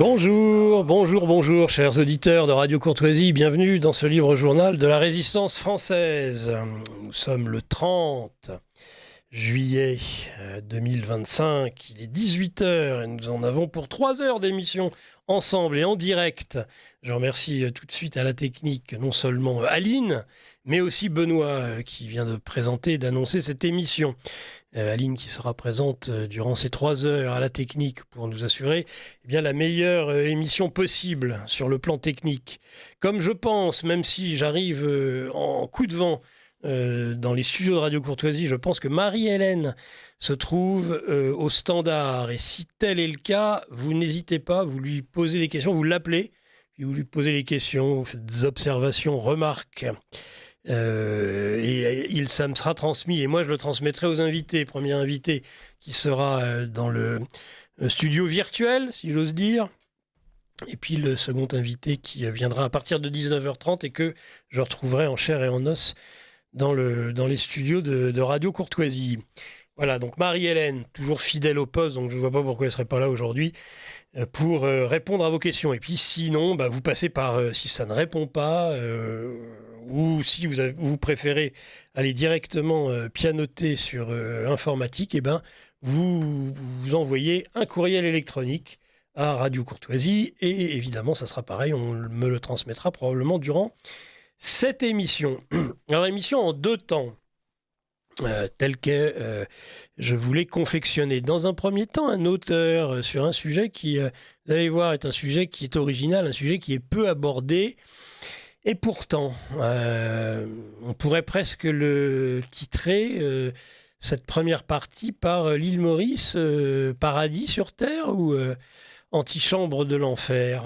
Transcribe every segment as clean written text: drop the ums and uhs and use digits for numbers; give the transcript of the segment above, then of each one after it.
Bonjour, bonjour, bonjour, chers auditeurs de Radio Courtoisie, bienvenue dans ce libre journal de la Résistance française. Nous sommes le 30 juillet 2025, il est 18 heures et nous en avons pour 3 heures d'émission ensemble et en direct. Je remercie tout de suite à la technique, non seulement Aline, mais aussi Benoît qui vient de présenter et d'annoncer cette émission. Aline qui sera présente durant ces 3 heures à la technique pour nous assurer la meilleure émission possible sur le plan technique. Comme je pense, même si j'arrive en coup de vent dans les studios de Radio Courtoisie, je pense que Marie-Hélène se trouve au standard. Et si tel est le cas, vous n'hésitez pas, vous lui posez des questions, vous l'appelez, puis vous lui posez des questions, vous faites des observations, remarques. Ça me sera transmis et moi je le transmettrai aux invités. Premier invité qui sera dans le studio virtuel, si j'ose dire, et puis le second invité qui viendra à partir de 19h30 et que je retrouverai en chair et en os dans les studios de Radio Courtoisie. Voilà, donc Marie-Hélène, toujours fidèle au poste, donc je ne vois pas pourquoi elle ne serait pas là aujourd'hui pour répondre à vos questions. Et puis sinon, vous passez par, si ça ne répond pas, ou si vous préférez aller directement pianoter sur informatique, vous envoyez un courriel électronique à Radio Courtoisie et évidemment, ça sera pareil, on me le transmettra probablement durant cette émission. Alors, émission en 2 temps. Tel que je voulais confectionner. Dans un premier temps, un auteur sur un sujet qui, vous allez voir, est un sujet qui est original, un sujet qui est peu abordé. Et pourtant, on pourrait presque le titrer, cette première partie, par l'île Maurice, paradis sur Terre ou antichambre de l'enfer.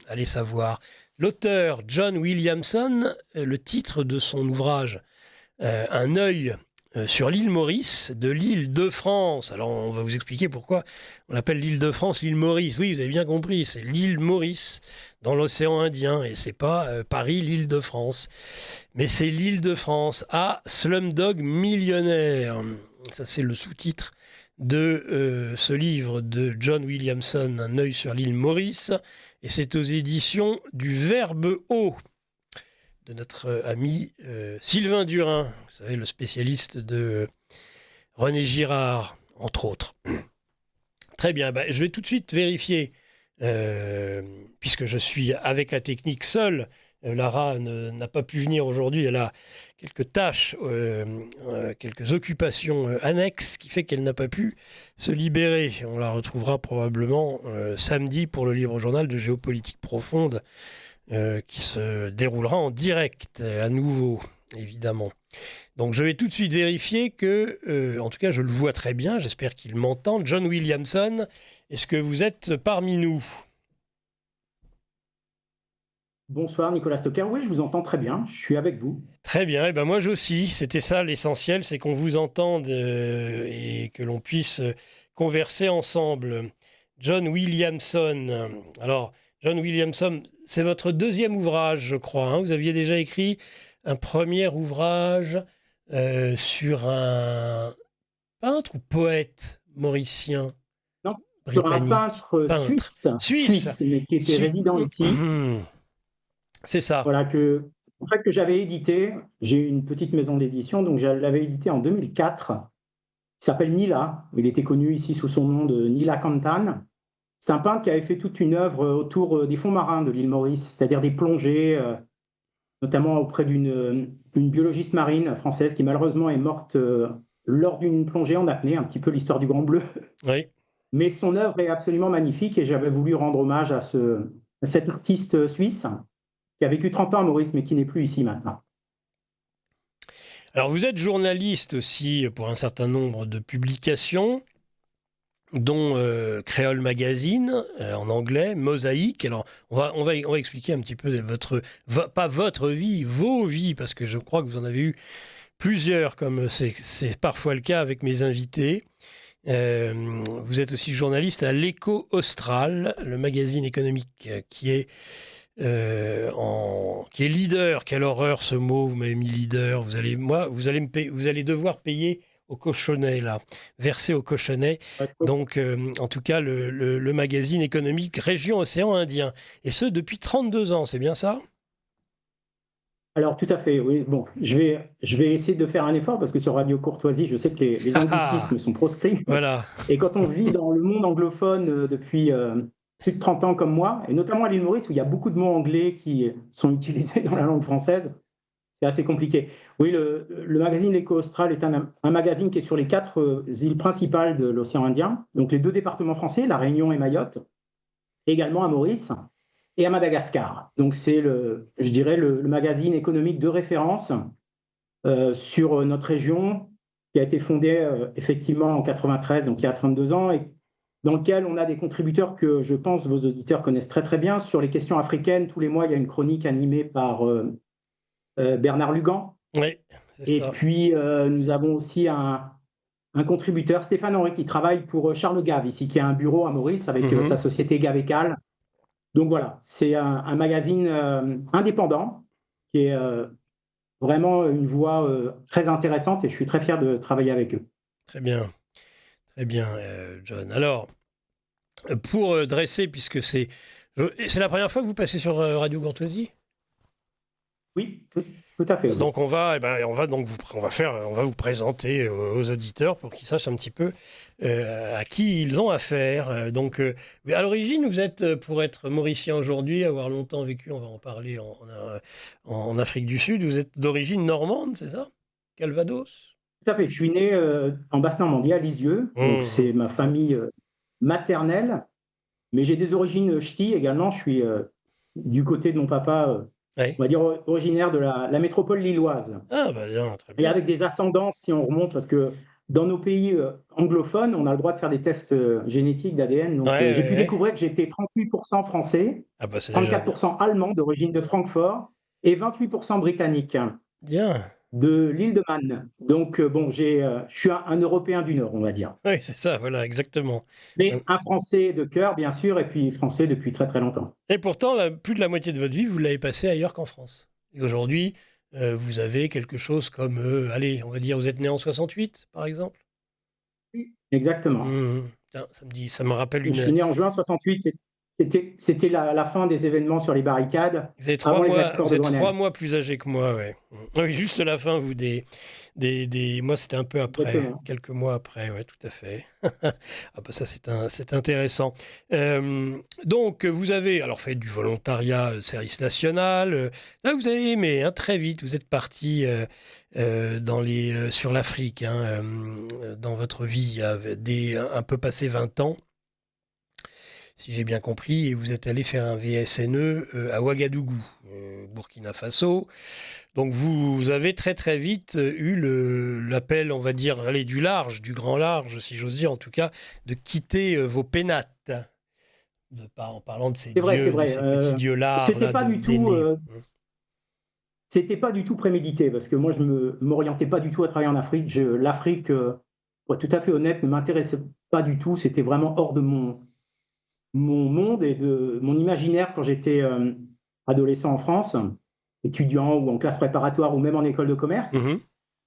Allez savoir. L'auteur John Williamson, le titre de son ouvrage, Un œil sur l'île Maurice, de l'île de France. Alors, on va vous expliquer pourquoi on appelle l'île de France l'île Maurice. Oui, vous avez bien compris, c'est l'île Maurice dans l'océan Indien et c'est pas Paris, l'île de France. Mais c'est l'île de France à Slumdog Millionnaire. Ça, c'est le sous-titre de ce livre de John Williamson, Un œil sur l'île Maurice. Et c'est aux éditions du Verbe Haut, de notre ami Sylvain Durin, vous savez, le spécialiste de René Girard, entre autres. Très bien, je vais tout de suite vérifier, puisque je suis avec la technique seule. Lara n'a pas pu venir aujourd'hui, elle a quelques tâches, quelques occupations annexes, qui fait qu'elle n'a pas pu se libérer. On la retrouvera probablement samedi pour le livre journal de géopolitique profonde, qui se déroulera en direct à nouveau, évidemment. Donc je vais tout de suite vérifier que, en tout cas je le vois très bien, j'espère qu'il m'entend. John Williamson, est-ce que vous êtes parmi nous ? Bonsoir Nicolas Stocker, oui je vous entends très bien, je suis avec vous. Très bien, et moi aussi, c'était ça l'essentiel, c'est qu'on vous entende et que l'on puisse converser ensemble. John Williamson, alors John Williamson, c'est votre deuxième ouvrage, je crois. Hein. Vous aviez déjà écrit un premier ouvrage sur un peintre ou poète mauricien, Non, britannique. sur un peintre suisse, mais qui était résident ici. C'est ça. Voilà, que j'avais édité. J'ai une petite maison d'édition, donc je l'avais édité en 2004. Il s'appelle Nila. Il était connu ici sous son nom de Nila Kantan. C'est un peintre qui avait fait toute une œuvre autour des fonds marins de l'île Maurice, c'est-à-dire des plongées, notamment auprès d'une biologiste marine française qui malheureusement est morte lors d'une plongée en apnée, un petit peu l'histoire du Grand Bleu. Oui. Mais son œuvre est absolument magnifique et j'avais voulu rendre hommage à cet artiste suisse qui a vécu 30 ans à Maurice, mais qui n'est plus ici maintenant. Alors, vous êtes journaliste aussi pour un certain nombre de publications, dont Créole Magazine, en anglais, Mosaïque. Alors, on va expliquer un petit peu pas votre vie, vos vies, parce que je crois que vous en avez eu plusieurs, comme c'est parfois le cas avec mes invités. Vous êtes aussi journaliste à l'Écho Austral, le magazine économique qui est leader. Quelle horreur ce mot, vous m'avez mis leader. Vous allez devoir payer au cochonnet, là, versé au cochonnet. Donc, en tout cas, le magazine économique Région Océan Indien. Et ce, depuis 32 ans, c'est bien ça? Alors, tout à fait, oui. Bon, je vais essayer de faire un effort parce que sur Radio Courtoisie, je sais que les Ah, anglicismes sont proscrits. voilà. Et quand on vit dans le monde anglophone depuis plus de 30 ans comme moi, et notamment à l'île Maurice où il y a beaucoup de mots anglais qui sont utilisés dans la langue française, c'est assez compliqué. Oui, le magazine L'Écho Austral est un magazine qui est sur les 4 îles principales de l'océan Indien, donc les 2 départements français, La Réunion et Mayotte, et également à Maurice et à Madagascar. Donc c'est, je dirais, le magazine économique de référence sur notre région, qui a été fondée effectivement en 93, donc il y a 32 ans, et dans lequel on a des contributeurs que je pense vos auditeurs connaissent très très bien. Sur les questions africaines, tous les mois, il y a une chronique animée par Bernard Lugan. Oui, c'est Et ça. puis, nous avons aussi un contributeur, Stéphane Henry, qui travaille pour Charles Gave, ici, qui a un bureau à Maurice avec sa société Gave et Cal. Donc voilà, c'est un magazine indépendant qui est vraiment une voix très intéressante et je suis très fier de travailler avec eux. Très bien, John. Alors, pour dresser, puisque c'est la première fois que vous passez sur Radio Courtoisie? Oui, tout à fait. Oui. Donc on va vous présenter aux auditeurs pour qu'ils sachent un petit peu à qui ils ont affaire. Mais à l'origine, vous êtes, pour être mauricien aujourd'hui, avoir longtemps vécu, on va en parler en Afrique du Sud, vous êtes d'origine normande, c'est ça? Calvados? Tout à fait. Je suis né en Basse-Normandie, à Lisieux. Donc c'est ma famille maternelle. Mais j'ai des origines ch'tis également. Je suis du côté de mon papa, Ouais. on va dire originaire de la métropole lilloise. Ah, bah bien, très Et bien. avec des ascendances, si on remonte, parce que dans nos pays anglophones, on a le droit de faire des tests génétiques d'ADN. Donc j'ai pu Ouais. découvrir que j'étais 38% français, Ah, bah c'est déjà bien. 34% allemand d'origine de Francfort et 28% britannique Bien. de l'île de Man. Donc bon, je suis un Européen du Nord, on va dire. Oui, c'est ça, voilà, exactement. Mais un Français de cœur, bien sûr, et puis Français depuis très très longtemps. Et pourtant, plus de la moitié de votre vie, vous l'avez passé ailleurs qu'en France. Et aujourd'hui, vous avez quelque chose comme, allez, on va dire, vous êtes né en 68, par exemple? Exactement. Mmh. Tiens, ça me rappelle Je suis né en juin 68. C'était la fin des événements sur les barricades, Vous avez avant les accords vous de êtes 3 Grenelle. mois plus âgé que moi, ouais. Oui, juste la fin, vous, moi, c'était un peu après, Exactement. quelques mois après, ouais, tout à fait. Ah bah ça, c'est intéressant. Donc, vous avez alors fait du volontariat, service national. Là, vous avez aimé, hein, très vite, vous êtes parti sur l'Afrique, hein, dans votre vie, il y avait un peu passé 20 ans. Si j'ai bien compris, et vous êtes allé faire un VSNE à Ouagadougou, Burkina Faso. Donc vous avez très très vite eu l'appel, on va dire, aller du large, du grand large, si j'ose dire, en tout cas, de quitter vos pénates, en parlant de ces C'est vrai, c'est dieux, de vrai. ces petits dieux lards C'était là pas du tout, d'aînés. c'était pas du tout prémédité parce que moi je m'orientais pas du tout à travailler en Afrique. L'Afrique, pour être tout à fait honnête, ne m'intéressait pas du tout. C'était vraiment hors de mon monde et de mon imaginaire quand j'étais adolescent en France, étudiant ou en classe préparatoire ou même en école de commerce. Mhm.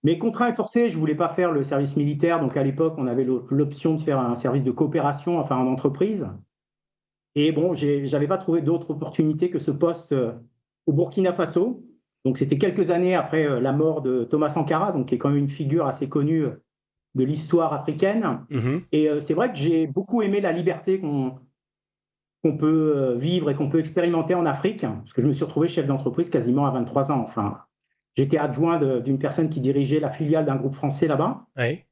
Mais contraint et forcé, je voulais pas faire le service militaire. Donc à l'époque, on avait l'option de faire un service de coopération, enfin en entreprise. Et bon, j'avais pas trouvé d'autre opportunité que ce poste au Burkina Faso. Donc c'était quelques années après la mort de Thomas Sankara, donc qui est quand même une figure assez connue de l'histoire africaine. Mhm. Et c'est vrai que j'ai beaucoup aimé la liberté qu'on peut vivre et qu'on peut expérimenter en Afrique, parce que je me suis retrouvé chef d'entreprise quasiment à 23 ans. Enfin, j'étais adjoint d'une personne qui dirigeait la filiale d'un groupe français là-bas. Ouais.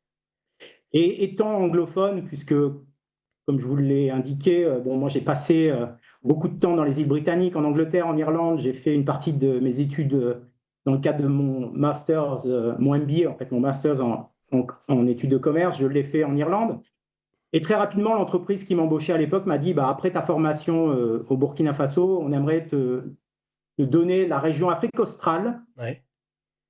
Et étant anglophone, puisque, comme je vous l'ai indiqué, bon, moi j'ai passé beaucoup de temps dans les îles britanniques, en Angleterre, en Irlande. J'ai fait une partie de mes études dans le cadre de mon master's, mon MBA, en fait, mon master's en études de commerce. Je l'ai fait en Irlande. Et très rapidement, l'entreprise qui m'embauchait à l'époque m'a dit, bah, après ta formation au Burkina Faso, on aimerait te donner la région Afrique australe Ouais.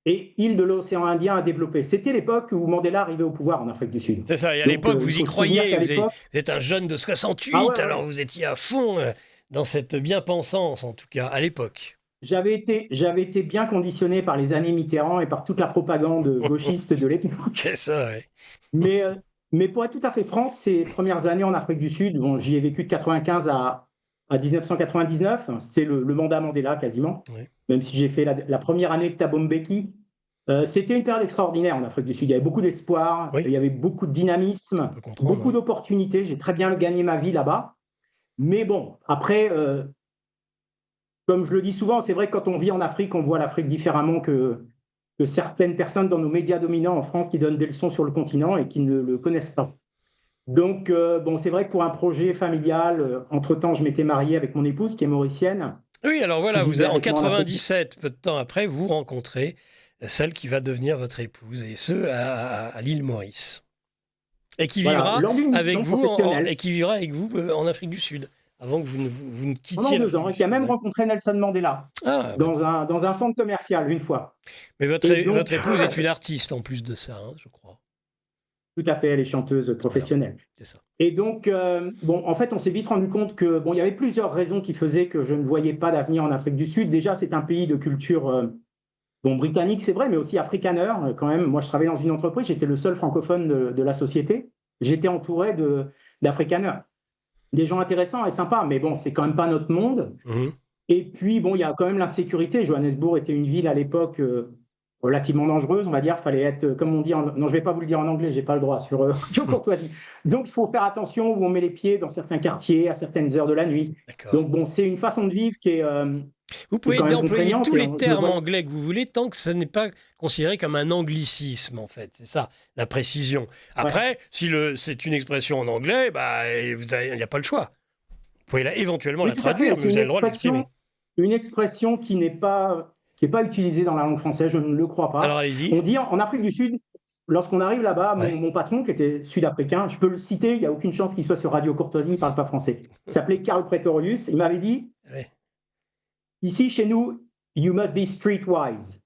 et île de l'océan Indien à développer. C'était l'époque où Mandela arrivait au pouvoir en Afrique du Sud. C'est ça, et à Donc, l'époque, il vous y faut se souvenir croyez, qu'à l'époque, vous êtes un jeune de ah 68, ouais, alors ouais, vous étiez à fond dans cette bien-pensance, en tout cas, à l'époque. j'avais été bien conditionné par les années Mitterrand et par toute la propagande gauchiste de l'époque. C'est ça, ouais. Mais, euh, mais pour être tout à fait franc, ces premières années en Afrique du Sud, bon, j'y ai vécu de 95 à 1999, c'était le mandat Mandela quasiment, Ouais. même si j'ai fait la première année de Thabo Mbeki. C'était une période extraordinaire en Afrique du Sud. Il y avait beaucoup d'espoir, Oui, il y avait beaucoup de on dynamisme, peut comprendre. beaucoup Ouais. d'opportunités. J'ai très bien gagné ma vie là-bas. Mais bon, après, comme je le dis souvent, c'est vrai que quand on vit en Afrique, on voit l'Afrique différemment que certaines personnes dans nos médias dominants en France qui donnent des leçons sur le continent et qui ne le connaissent pas. Donc, bon, c'est vrai que pour un projet familial, entre-temps, je m'étais marié avec mon épouse qui est mauricienne, Oui, alors qui voilà, vivait en avec moi en Afrique. 97, peu de temps après, vous rencontrez celle qui va devenir votre épouse, et ce, à l'île Maurice. Et qui Voilà, vivra lors d'une avec mission vous, professionnelle en Afrique du Sud, avant que vous ne pendant quittiez 2 l'Afrique ans, du et qui a Sud. même Ouais. rencontré Nelson Mandela Ah, bah, dans un centre commercial une fois. mais Et votre donc, épouse est une artiste en plus de ça, hein, je crois. tout à fait, elle est chanteuse Voilà, professionnelle. c'est ça. Et donc, bon, en fait, on s'est vite rendu compte que, bon, il y avait plusieurs raisons qui faisaient que je ne voyais pas d'avenir en Afrique du Sud. Déjà, c'est un pays de culture, bon, britannique, c'est vrai, mais aussi afrikaner, quand même. Moi, je travaillais dans une entreprise, j'étais le seul francophone de la société. J'étais entouré d'afrikaners. Des gens intéressants et sympas, mais bon, c'est quand même pas notre monde. Mhm. Et puis, bon, il y a quand même l'insécurité. Johannesburg était une ville à l'époque relativement dangereuse, on va dire. Il fallait être, comme on dit, non, je vais pas vous le dire en anglais, j'ai pas le droit sur Radio Courtoisie. Disons qu'il faut faire attention où on met les pieds dans certains quartiers, à certaines heures de la nuit. D'accord. Donc, bon, c'est une façon de vivre Vous qui est pouvez quand même employer contraignante. tous Et les je le termes vois. anglais que vous voulez tant que ce n'est pas considéré comme un anglicisme, en fait. C'est ça, la précision. Ouais. Après, si c'est une expression en anglais, bah, il n'y a pas le choix. Vous pouvez éventuellement Oui, la tout à fait. traduire, mais C'est vous avez le droit de l'exprimer. une expression qui n'est pas utilisée dans la langue française, je ne le crois Alors pas. allez-y. On dit en Afrique du Sud, lorsqu'on arrive là-bas, Ouais. mon patron, qui était sud-africain, je peux le citer, il n'y a aucune chance qu'il soit sur Radio Courtoisie, il ne parle pas français. Il s'appelait Karl Pretorius. Il m'avait dit, Ouais. ici chez nous, you must be streetwise.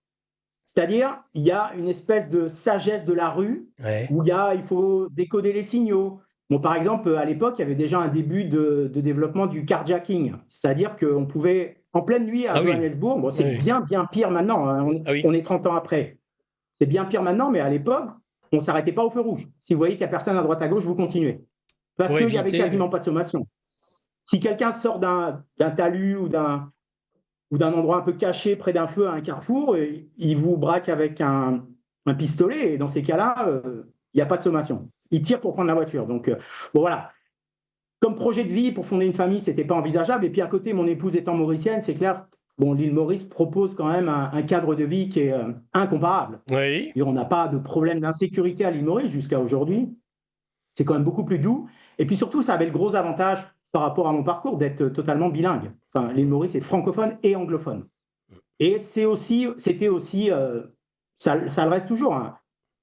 C'est-à-dire, il y a une espèce de sagesse de la rue Ouais. où il faut décoder les signaux. Bon, par exemple, à l'époque, il y avait déjà un début de développement du carjacking, c'est-à-dire qu'on pouvait, en pleine nuit à Ah oui. Johannesburg, bon, c'est Oui. bien, bien pire maintenant, hein, Ah oui. on est 30 ans après, c'est bien pire maintenant, mais à l'époque, on ne s'arrêtait pas au feu rouge. Si vous voyez qu'il n'y a personne à droite à gauche, vous continuez. Parce Pour qu'il n'y avait éviter. quasiment pas de sommation. Si quelqu'un sort d'un talus ou d'un endroit un peu caché près d'un feu à un carrefour, et il vous braque avec un pistolet, et dans ces cas-là, il n'y a pas de sommation. Il tire pour prendre la voiture. Donc, bon, voilà. Comme projet de vie, pour fonder une famille, ce n'était pas envisageable. Et puis à côté, mon épouse étant mauricienne, c'est clair, bon, l'île Maurice propose quand même un cadre de vie qui est incomparable. Oui. Et on n'a pas de problème d'insécurité à l'île Maurice jusqu'à aujourd'hui. C'est quand même beaucoup plus doux. Et puis surtout, ça avait le gros avantage par rapport à mon parcours d'être totalement bilingue. Enfin, l'île Maurice est francophone et anglophone. Et c'était aussi, ça le reste toujours, hein,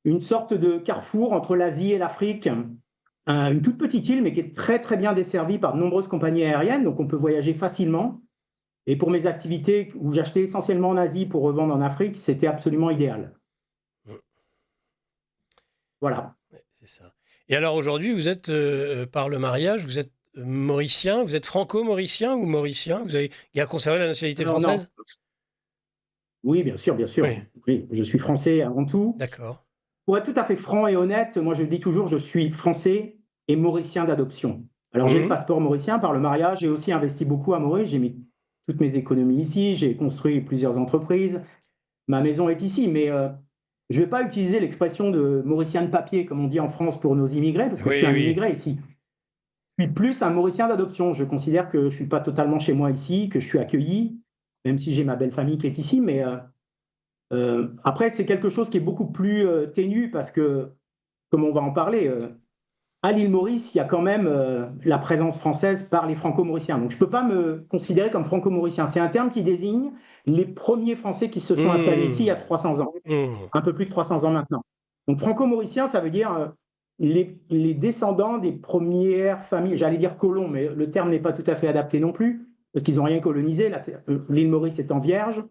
une sorte de carrefour entre l'Asie et l'Afrique, une toute petite île, mais qui est très très bien desservie par de nombreuses compagnies aériennes, donc on peut voyager facilement. Et pour mes activités où j'achetais essentiellement en Asie pour revendre en Afrique, c'était absolument idéal. Voilà. Ouais, c'est ça. Et alors aujourd'hui, vous êtes, par le mariage, vous êtes mauricien, vous êtes franco-mauricien ou mauricien? Vous avez conservé la nationalité Alors non, française? oui, bien sûr, bien sûr. Oui, Oui, je suis français avant tout. d'accord. Pour être tout à fait franc et honnête, moi je dis toujours, je suis français et mauricien d'adoption. Alors j'ai le Mhm. passeport mauricien par le mariage, j'ai aussi investi beaucoup à Maurice, j'ai mis toutes mes économies ici, j'ai construit plusieurs entreprises, ma maison est ici, mais je ne vais pas utiliser l'expression de mauricien de papier, comme on dit en France pour nos immigrés, parce que je suis Oui, un oui. immigré ici. Je suis plus un mauricien d'adoption, je considère que je ne suis pas totalement chez moi ici, que je suis accueilli, même si j'ai ma belle famille qui est ici, mais après c'est quelque chose qui est beaucoup plus ténu, parce que, comme on va en parler, à l'île Maurice, il y a quand même la présence française par les franco-mauriciens. Donc je ne peux pas me considérer comme franco-mauricien. C'est un terme qui désigne les premiers Français qui se sont installés ici il y a Mhm. 300 ans, Mhm. un peu plus de 300 ans maintenant. Donc franco-mauricien, ça veut dire les descendants des premières familles, j'allais dire colons, mais le terme n'est pas tout à fait adapté non plus, parce qu'ils n'ont rien colonisé, l'île Maurice étant vierge.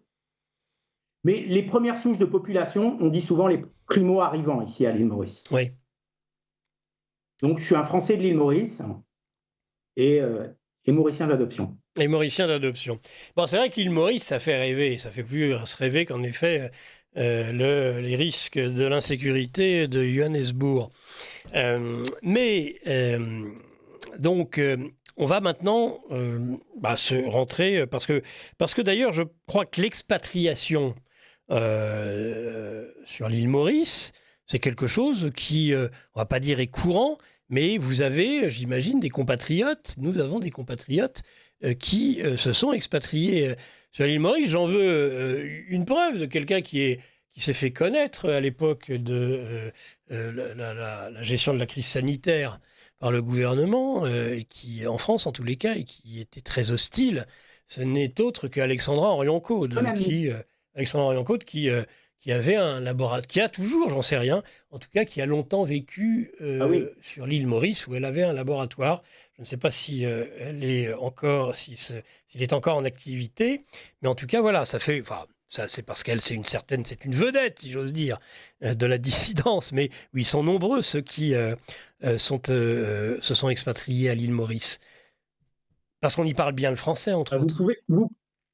Mais les premières souches de population, on dit souvent les primo-arrivants ici à l'île Maurice. Oui. Donc je suis un Français de l'île Maurice et mauricien d'adoption. Les Mauriciens d'adoption. Bon, c'est vrai que l'île Maurice, ça fait rêver. Ça fait plus se rêver qu'en effet les risques de l'insécurité de Johannesburg. Donc, on va maintenant se rentrer, parce que d'ailleurs, je crois que l'expatriation sur l'île Maurice, c'est quelque chose qui, on va pas dire est courant, mais vous avez, j'imagine, des compatriotes, nous avons des compatriotes qui se sont expatriés sur l'île Maurice. J'en veux une preuve de quelqu'un qui s'est fait connaître à l'époque de la gestion de la crise sanitaire par le gouvernement, et qui, en France en tous les cas, et qui était très hostile. Ce n'est autre qu'Alexandra Orion-Caude, qui avait un laboratoire, qui a toujours, j'en sais rien, en tout cas qui a longtemps vécu Ah oui. sur l'île Maurice, où elle avait un laboratoire. Je ne sais pas si elle est encore, s'il est encore en activité, mais en tout cas voilà, ça fait, enfin, ça c'est parce qu'elle c'est une vedette, si j'ose dire, de la dissidence. Mais oui, ils sont nombreux ceux qui se sont expatriés à l'île Maurice, parce qu'on y parle bien le français entre autres.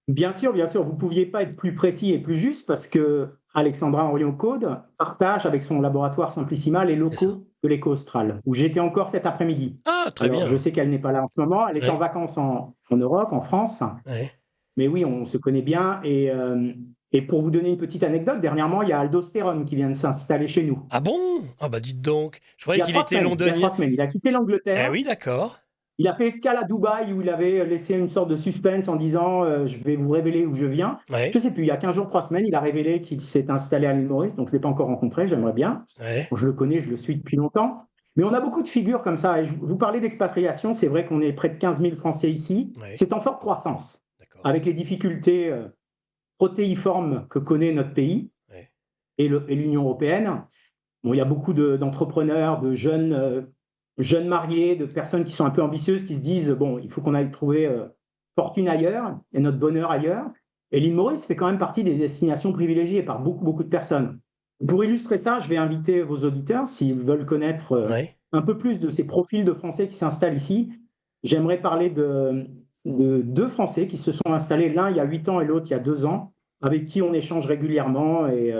Bien sûr, vous ne pouviez pas être plus précis et plus juste parce que Alexandra Orion-Caude partage avec son laboratoire Simplissima les C'est ça. locaux de l'Éco Austral, où j'étais encore cet après-midi. Ah, très Alors, je bien. sais qu'elle n'est pas là en ce moment, elle est en Ouais, vacances en Europe, en France, ouais. mais oui, on se connaît bien. Et pour vous donner une petite anecdote, dernièrement, il y a Aldostérone qui vient de s'installer chez nous. Ah bon? Ah bah dites donc. Je Il croyais y a qu'il trois était semaines, il y a londonien. 3 semaines. Il a quitté Eh l'Angleterre. oui, d'accord. Il a fait escale à Dubaï où il avait laissé une sorte de suspense en disant je vais vous révéler où je viens. Je Ouais, ne sais plus, il y a 15 jours, 3 semaines, il a révélé qu'il s'est installé à l'île Maurice, donc je ne l'ai pas encore rencontré, j'aimerais bien. ouais, Bon, je le connais, je le suis depuis longtemps. Mais on a beaucoup de figures comme ça. Et vous parlez d'expatriation, c'est vrai qu'on est près de 15 000 Français ici. ouais, C'est en forte croissance, d'accord. avec les difficultés protéiformes que connaît notre pays Ouais. et l'Union européenne. Bon, il y a beaucoup d'entrepreneurs, de jeunes mariés, de personnes qui sont un peu ambitieuses, qui se disent, bon, il faut qu'on aille trouver fortune ailleurs et notre bonheur ailleurs. Et l'île Maurice fait quand même partie des destinations privilégiées par beaucoup, beaucoup de personnes. Pour illustrer ça, je vais inviter vos auditeurs, s'ils veulent connaître Ouais. un peu plus de ces profils de Français qui s'installent ici. J'aimerais parler de 2 Français qui se sont installés, l'un il y a 8 ans et l'autre il y a 2 ans, avec qui on échange régulièrement et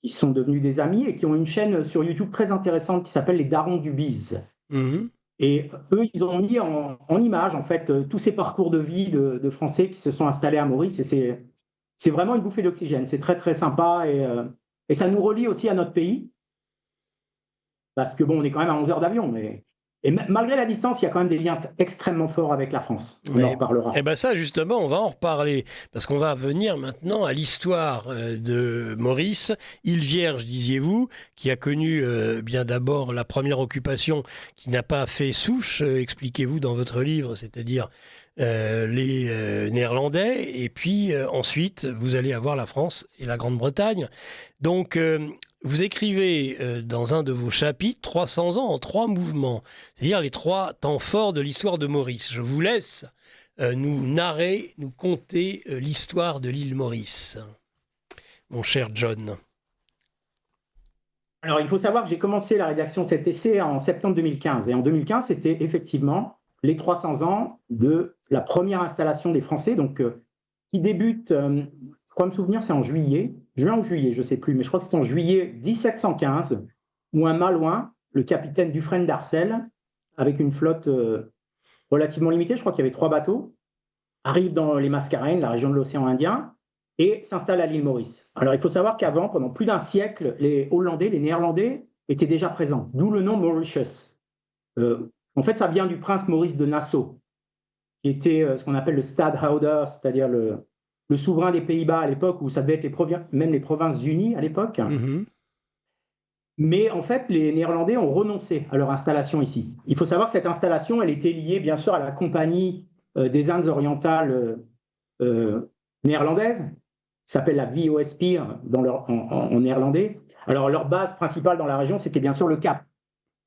qui sont devenus des amis et qui ont une chaîne sur YouTube très intéressante qui s'appelle Les Darons du Biz. Mhm. Et eux, ils ont mis en image, en fait, tous ces parcours de vie de Français qui se sont installés à Maurice. Et c'est vraiment une bouffée d'oxygène. C'est très, très sympa. Et ça nous relie aussi à notre pays. Parce que, bon, on est quand même à 11 heures d'avion. Et malgré la distance, il y a quand même des liens extrêmement forts avec la France. On en Ouais. Eh reparlera. ben ça, justement, on va en reparler, parce qu'on va venir maintenant à l'histoire de Maurice, île Vierge, disiez-vous, qui a connu bien d'abord la première occupation, qui n'a pas fait souche, expliquez-vous dans votre livre, c'est-à-dire les Néerlandais, et puis ensuite, vous allez avoir la France et la Grande-Bretagne. Donc, vous écrivez dans un de vos chapitres 300 ans en 3 mouvements, c'est-à-dire les 3 temps forts de l'histoire de Maurice. Je vous laisse nous narrer, nous conter l'histoire de l'île Maurice, mon cher John. Alors, il faut savoir que j'ai commencé la rédaction de cet essai en septembre 2015. Et en 2015, c'était effectivement les 300 ans de la première installation des Français, donc qui débute, je crois me souvenir, c'est en juin ou juillet, je ne sais plus, mais je crois que c'est en juillet 1715, où un Malouin, le capitaine Dufresne d'Arcel, avec une flotte relativement limitée, je crois qu'il y avait 3 bateaux, arrive dans les Mascareignes, la région de l'océan Indien, et s'installe à l'île Maurice. Alors il faut savoir qu'avant, pendant plus d'un siècle, les Néerlandais étaient déjà présents, d'où le nom Mauritius. En fait, ça vient du prince Maurice de Nassau, qui était ce qu'on appelle le stadhouder, c'est-à-dire le souverain des Pays-Bas à l'époque, où ça devait être même les provinces unies à l'époque. Mhm. Mais en fait, les Néerlandais ont renoncé à leur installation ici. Il faut savoir que cette installation, elle était liée bien sûr à la Compagnie des Indes orientales néerlandaise, qui s'appelle la VOSP en néerlandais. Alors leur base principale dans la région, c'était bien sûr le Cap,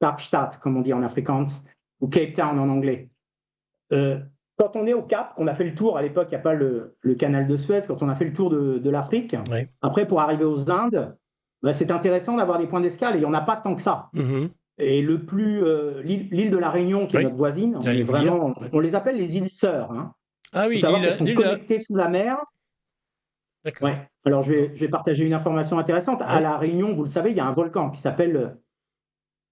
Kaapstad, comme on dit en afrikaans, ou Cape Town en anglais. Quand on est au Cap, qu'on a fait le tour, à l'époque, il n'y a pas le canal de Suez, quand on a fait le tour de l'Afrique, Ouais. après, pour arriver aux Indes, ben, c'est intéressant d'avoir des points d'escale, et il n'y en a pas tant que ça. Mhm. Et l'île de la Réunion, qui est Oui, notre voisine, j'allais vous dire. Ouais. on les appelle les îles sœurs. Hein. Ah Il faut oui, savoir qu'elles sont l'île connectées sous la mer. d'accord. Ouais. Alors, je vais partager une information intéressante. À Ouais. La Réunion, vous le savez, il y a un volcan qui s'appelle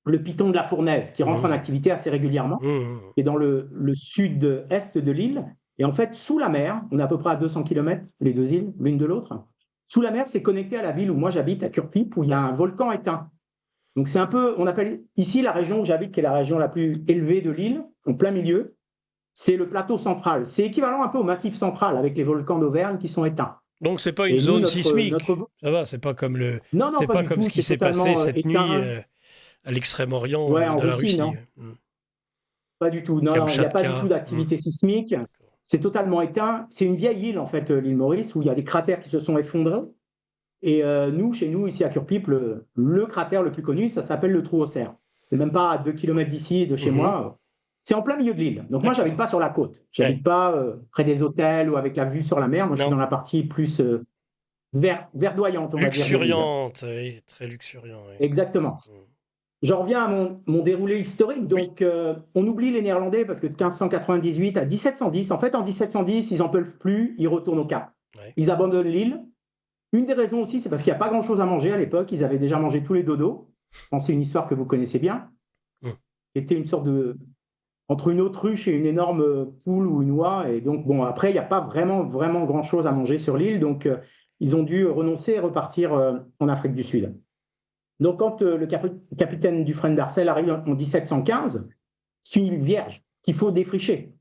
le Piton de la Fournaise, qui rentre en Mmh. activité assez régulièrement, Mmh. qui est dans le sud-est de l'île. Et en fait, sous la mer, on est à peu près à 200 km, les deux îles, l'une de l'autre. Sous la mer, c'est connecté à la ville où moi j'habite, à Curpip, où il y a un volcan éteint. Donc c'est un peu, on appelle ici la région où j'habite, qui est la région la plus élevée de l'île, en plein milieu, c'est le plateau central. C'est équivalent un peu au massif central, avec les volcans d'Auvergne qui sont éteints. Donc c'est pas une Et nous, zone sismique. notre... Ça va, c'est pas comme Non, non, c'est pas pas du comme tout, ce qui c'est s'est passé totalement cette nuit éteint. à l'extrême-orient Ouais, en de la Russie, Russie. non, pas du tout. Non, non, il n'y a pas du tout Kamchatka. d'activité sismique. D'accord. C'est totalement éteint. C'est une vieille île, en fait, l'île Maurice, où il y a des cratères qui se sont effondrés. Et nous, chez nous, ici à Curpip, le cratère le plus connu, ça s'appelle le Trou aux Cerfs. C'est même pas à 2 km d'ici, de chez Mhm. moi. C'est en plein milieu de l'île. Donc moi, j'habite D'accord. pas sur la côte. Ouais. J'habite pas près des hôtels ou avec la vue sur la mer. Moi, je suis Non. dans la partie plus verdoyante, on va dire, de l'île. Luxuriante, oui, très luxuriant. Oui. Exactement. Mm. J'en reviens à mon déroulé historique. Oui. Donc, on oublie les Néerlandais parce que de 1598 à 1710, en fait, en 1710, ils n'en peuvent plus, ils retournent au Cap. Ouais. Ils abandonnent l'île. Une des raisons aussi, c'est parce qu'il n'y a pas grand-chose à manger à l'époque. Ils avaient déjà mangé tous les dodos. Bon, c'est une histoire que vous connaissez bien. Mm. C'était une sorte de... entre une autruche et une énorme poule ou une oie. Et donc, bon, après, il n'y a pas vraiment grand-chose à manger sur l'île. Donc, ils ont dû renoncer et repartir en Afrique du Sud. Donc, quand le capitaine Dufresne d'Arcel arrive en 1715, c'est une île vierge qu'il faut défricher.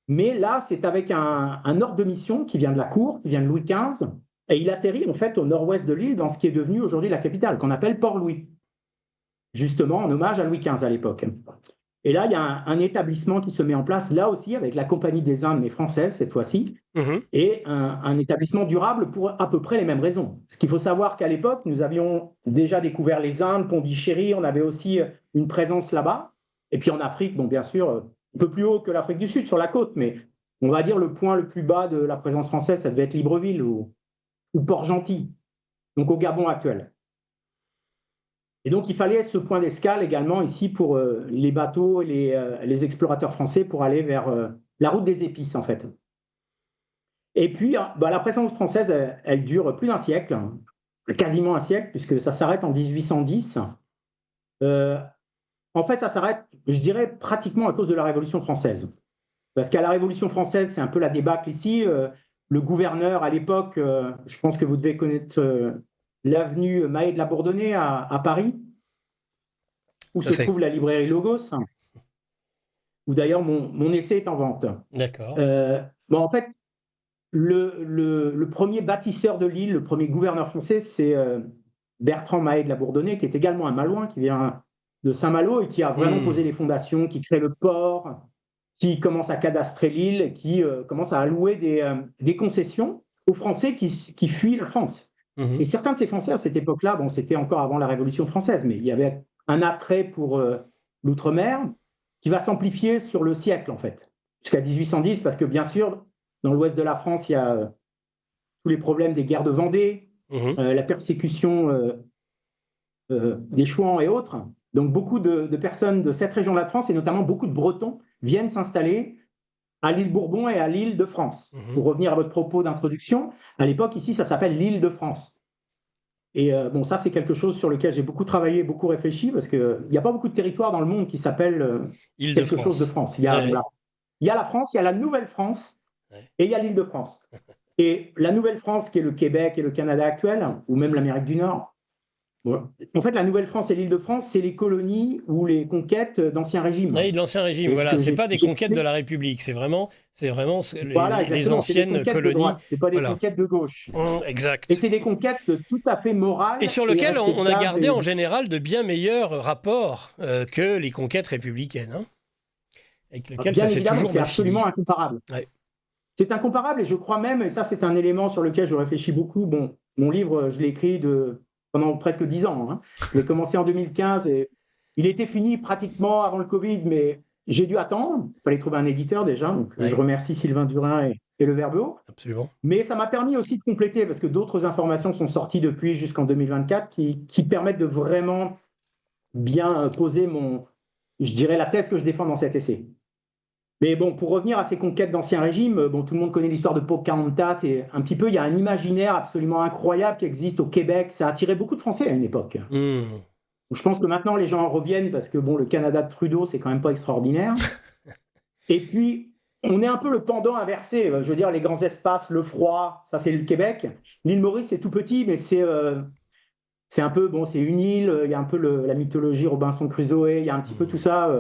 Mais là, c'est avec un ordre de mission qui vient de la cour, qui vient de Louis XV, et il atterrit en fait au nord-ouest de l'île, dans ce qui est devenu aujourd'hui la capitale, qu'on appelle Port-Louis, justement en hommage à Louis XV à l'époque. Et là, il y a un établissement qui se met en place, là aussi avec la Compagnie des Indes, mais française cette fois-ci, Mhm. et un établissement durable pour à peu près les mêmes raisons. Ce qu'il faut savoir qu'à l'époque, nous avions déjà découvert les Indes, Pondichéry, on avait aussi une présence là-bas. Et puis en Afrique, bon, bien sûr, un peu plus haut que l'Afrique du Sud, sur la côte, mais on va dire le point le plus bas de la présence française, ça devait être Libreville ou Port-Gentil, donc au Gabon actuel. Et donc il fallait ce point d'escale également ici pour les bateaux et les explorateurs français pour aller vers la route des épices, en fait. Et puis, bah, la présence française, elle dure plus d'un siècle, quasiment un siècle, puisque ça s'arrête en 1810. Euh, En fait, ça s'arrête, je dirais, pratiquement à cause de la Révolution française. Parce qu'à la Révolution française, c'est un peu la débâcle ici. Le gouverneur, à l'époque, je pense que vous devez connaître l'avenue Maé de la Bourdonnais à Paris, où Tout à se fait. trouve la librairie Logos, où d'ailleurs mon essai est en vente. D'accord. Bon, en fait, le premier bâtisseur de l'île, le premier gouverneur français, c'est Bertrand Mahé de la Bourdonnais, qui est également un Malouin, qui vient de Saint-Malo et qui a vraiment posé Hmm. les fondations, qui crée le port, qui commence à cadastrer l'île, qui commence à allouer des concessions aux Français qui fuient la France. Et Mhm. certains de ces Français, à cette époque-là, bon, c'était encore avant la Révolution française, mais il y avait un attrait pour l'outre-mer qui va s'amplifier sur le siècle, en fait, jusqu'à 1810, parce que bien sûr, dans l'ouest de la France, il y a tous les problèmes des guerres de Vendée, Mhm. la persécution des Chouans et autres. Donc beaucoup de personnes de cette région de la France, et notamment beaucoup de Bretons, viennent s'installer à l'île Bourbon et à l'île de France. Mhm. Pour revenir à votre propos d'introduction, à l'époque, ici, ça s'appelle l'île de France. Et bon, ça, c'est quelque chose sur lequel j'ai beaucoup travaillé, beaucoup réfléchi, parce qu'il n'y a pas beaucoup de territoires dans le monde qui s'appellent quelque chose de Île-de-France. France. Ouais. Il y a la France, il y a la Nouvelle-France, Ouais. et il y a l'île de France. Et la Nouvelle-France, qui est le Québec et le Canada actuel, ou même l'Amérique du Nord, bon, en fait, la Nouvelle-France et l'Île-de-France, c'est les colonies ou les conquêtes d'Ancien Régime. Oui, de l'Ancien Régime, Et ce voilà. que C'est pas des conquêtes de j'explique, la République, c'est vraiment voilà, les exactement, c'est des anciennes conquêtes de colonies. droite, c'est pas des Voilà. conquêtes de gauche. Et Exact. c'est des conquêtes tout à fait Et morales sur et lequel on a respectables. gardé en général de bien meilleurs rapports que les conquêtes républicaines, hein, avec lesquelles ça Bien s'est évidemment, toujours c'est mal fini. absolument incomparable. Ouais. C'est incomparable et je crois même, et ça c'est un élément sur lequel je réfléchis beaucoup, bon, mon livre, je l'ai écrit pendant presque 10 ans. Hein. Je l'ai commencé en 2015 et il était fini pratiquement avant le Covid, mais j'ai dû attendre. Il fallait trouver un éditeur déjà, donc je Ouais, remercie Sylvain Durin et Le Verbeau. absolument. Mais ça m'a permis aussi de compléter, parce que d'autres informations sont sorties depuis jusqu'en 2024 qui permettent de vraiment bien poser je dirais, la thèse que je défends dans cet essai. Mais bon, pour revenir à ces conquêtes d'Ancien Régime, bon, tout le monde connaît l'histoire de Pocahontas, et un petit peu, il y a un imaginaire absolument incroyable qui existe au Québec. Ça a attiré beaucoup de Français à une époque. Mmh. Je pense que maintenant, les gens en reviennent parce que bon, le Canada de Trudeau, c'est quand même pas extraordinaire. Et puis, on est un peu le pendant inversé. Je veux dire, les grands espaces, le froid, ça c'est le Québec. L'île Maurice, c'est tout petit, mais c'est un peu, bon, c'est une île, il y a un peu la mythologie Robinson Crusoe, il y a un petit peu tout ça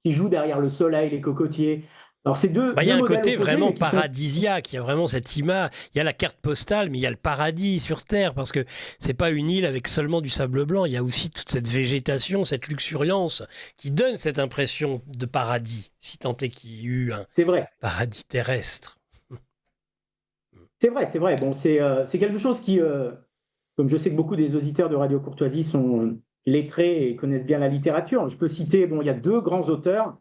qui joue derrière le soleil, les cocotiers. Alors, c'est Bah, il y a deux un modèles côté opposés, vraiment mais qui sont. paradisiaque, il y a vraiment cette image, il y a la carte postale, mais il y a le paradis sur Terre, parce que c'est pas une île avec seulement du sable blanc, il y a aussi toute cette végétation, cette luxuriance, qui donne cette impression de paradis, si tant est qu'il y ait eu un C'est vrai, paradis terrestre. c'est vrai, c'est vrai. Bon, c'est quelque chose qui, comme je sais que beaucoup des auditeurs de Radio Courtoisie sont lettrés et connaissent bien la littérature, je peux citer, bon, il y a deux grands auteurs.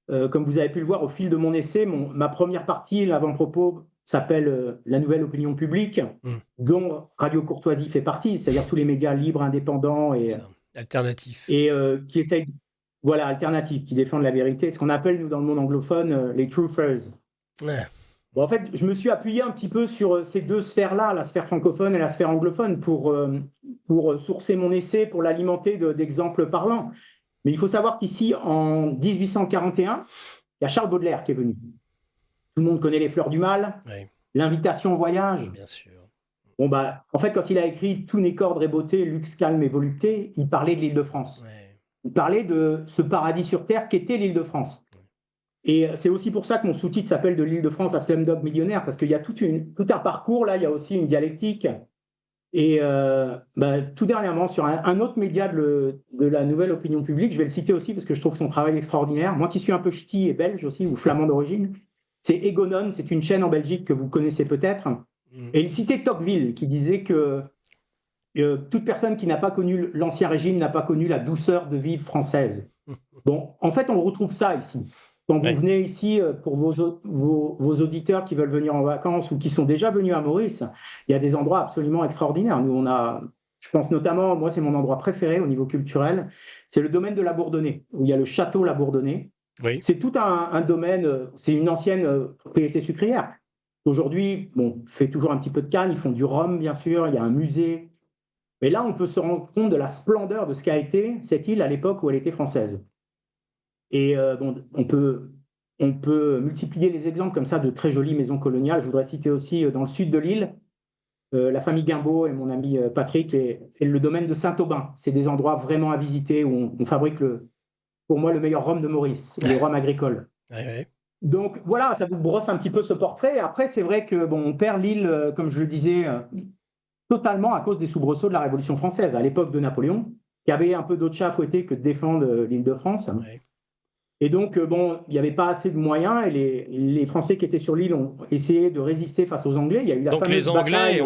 Comme vous avez pu le voir au fil de mon essai, ma première partie, l'avant-propos, s'appelle La nouvelle opinion publique, Mm. dont Radio Courtoisie fait partie, c'est-à-dire tous les médias libres, indépendants Ça, alternatif. et qui essayent, voilà, alternatifs, qui défendent la vérité, ce qu'on appelle, nous, dans le monde anglophone, les truthers. Ouais. Bon, en fait, je me suis appuyé un petit peu sur ces deux sphères-là, la sphère francophone et la sphère anglophone, pour sourcer mon essai, pour l'alimenter d'exemples parlants. Mais il faut savoir qu'ici, en 1841, il y a Charles Baudelaire qui est venu. Tout le monde connaît Les Fleurs du Mal, Ouais, L'Invitation au voyage. bien sûr. Bon, bah, en fait, quand il a écrit Tout n'est qu'ordre et beauté, luxe, calme et volupté, il parlait de l'Île-de-France. Ouais. Il parlait de ce paradis sur Terre qu'était l'Île-de-France. Et c'est aussi pour ça que mon sous-titre s'appelle De l'Île-de-France à Slumdog Millionnaire, parce qu'il y a tout un parcours, là, il y a aussi une dialectique. Et bah, tout dernièrement, sur un autre média de la nouvelle opinion publique, je vais le citer aussi parce que je trouve son travail extraordinaire. Moi qui suis un peu ch'ti et belge aussi, ou flamand d'origine, c'est Egonon, c'est une chaîne en Belgique que vous connaissez peut-être. Et il citait Tocqueville qui disait que toute personne qui n'a pas connu l'Ancien Régime n'a pas connu la douceur de vivre française. Bon, en fait, on retrouve ça ici. Quand vous Ouais. venez ici, pour vos auditeurs qui veulent venir en vacances ou qui sont déjà venus à Maurice, il y a des endroits absolument extraordinaires. Nous, je pense notamment, moi, c'est mon endroit préféré au niveau culturel, c'est le domaine de la Bourdonnais, où il y a le château La Bourdonnais. Oui. C'est tout un domaine, c'est une ancienne propriété sucrière. Aujourd'hui, bon, fait toujours un petit peu de canne, ils font du rhum, bien sûr, il y a un musée. Mais là, on peut se rendre compte de la splendeur de ce qu'a été cette île à l'époque où elle était française. Et bon, on peut multiplier les exemples comme ça de très jolies maisons coloniales. Je voudrais citer aussi dans le sud de l'île, la famille Guimbaud et mon ami Patrick et le domaine de Saint-Aubin. C'est des endroits vraiment à visiter où on fabrique, pour moi, le meilleur rhum de Maurice, le rhum agricole. Ouais, ouais. Donc voilà, ça vous brosse un petit peu ce portrait. Après, c'est vrai que bon, on perd l'île, comme je le disais, totalement à cause des soubresauts de la Révolution française, à l'époque de Napoléon, qui avait un peu d'autre chat à fouetter que de défendre l'Île-de-France. Ouais. Et donc, bon, il n'y avait pas assez de moyens et les Français qui étaient sur l'île ont essayé de résister face aux Anglais. Il y a eu la Donc fameuse les Anglais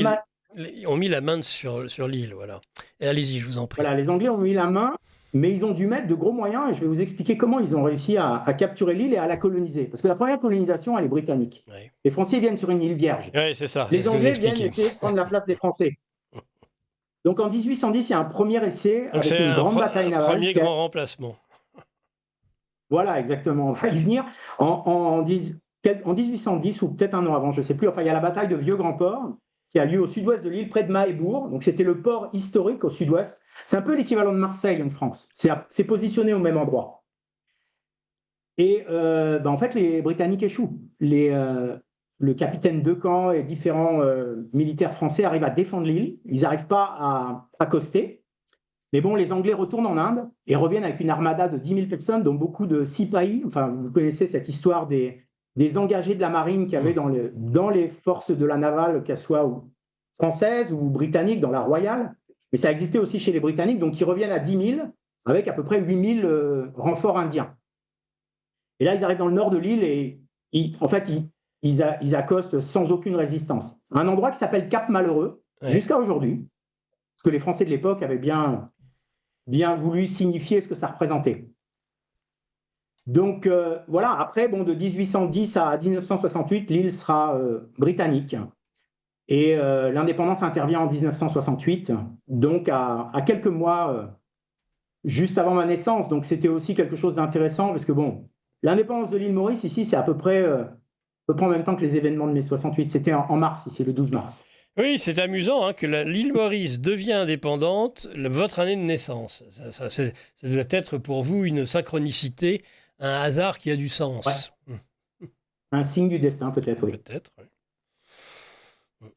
bataille ont mis la main sur l'île, voilà. Et allez-y, je vous en prie. Voilà, les Anglais ont mis la main, mais ils ont dû mettre de gros moyens et je vais vous expliquer comment ils ont réussi à capturer l'île et à la coloniser. Parce que la première colonisation, elle est britannique. Ouais. Les Français viennent sur une île vierge. Ouais, c'est ça. c'est Les ce que vous Anglais viennent expliquez. essayer de prendre la place des Français. Donc en 1810, il y a un premier essai Donc avec c'est une grande bataille un navale. premier grand remplacement. Voilà, exactement. On va y venir. En 1810 ou peut-être un an avant, je ne sais plus. Enfin, il y a la bataille de Vieux-Grand-Port qui a lieu au sud-ouest de l'île, près de Mahébourg. Donc, c'était le port historique au sud-ouest. C'est un peu l'équivalent de Marseille en France. C'est positionné au même endroit. Et en fait, les Britanniques échouent. Le capitaine Decamps et différents militaires français arrivent à défendre l'île. Ils n'arrivent pas à accoster. Mais bon, les Anglais retournent en Inde et reviennent avec une armada de 10 000 personnes, dont beaucoup de sipahis. Enfin, vous connaissez cette histoire des engagés de la marine qu'il y avait dans les forces de la navale, qu'elles soient françaises ou britanniques, dans la Royale. Mais ça existait aussi chez les Britanniques, donc ils reviennent à 10 000 avec à peu près 8 000 renforts indiens. Et là, ils arrivent dans le nord de l'île et en fait, ils accostent sans aucune résistance. Un endroit qui s'appelle Cap Malheureux, Ouais. jusqu'à aujourd'hui, parce que les Français de l'époque avaient bien voulu signifier ce que ça représentait. Donc voilà, après, bon, de 1810 à 1968, l'île sera britannique. Et l'indépendance intervient en 1968, donc à quelques mois juste avant ma naissance. Donc c'était aussi quelque chose d'intéressant, parce que bon, l'indépendance de l'île Maurice, ici, c'est à peu près en même temps que les événements de mai 68. C'était en mars, ici, le 12 mars. Oui, c'est amusant que l'île Maurice devient indépendante votre année de naissance. Ça doit être pour vous une synchronicité, un hasard qui a du sens. Ouais. Un signe du destin, peut-être, oui. Peut-être, oui.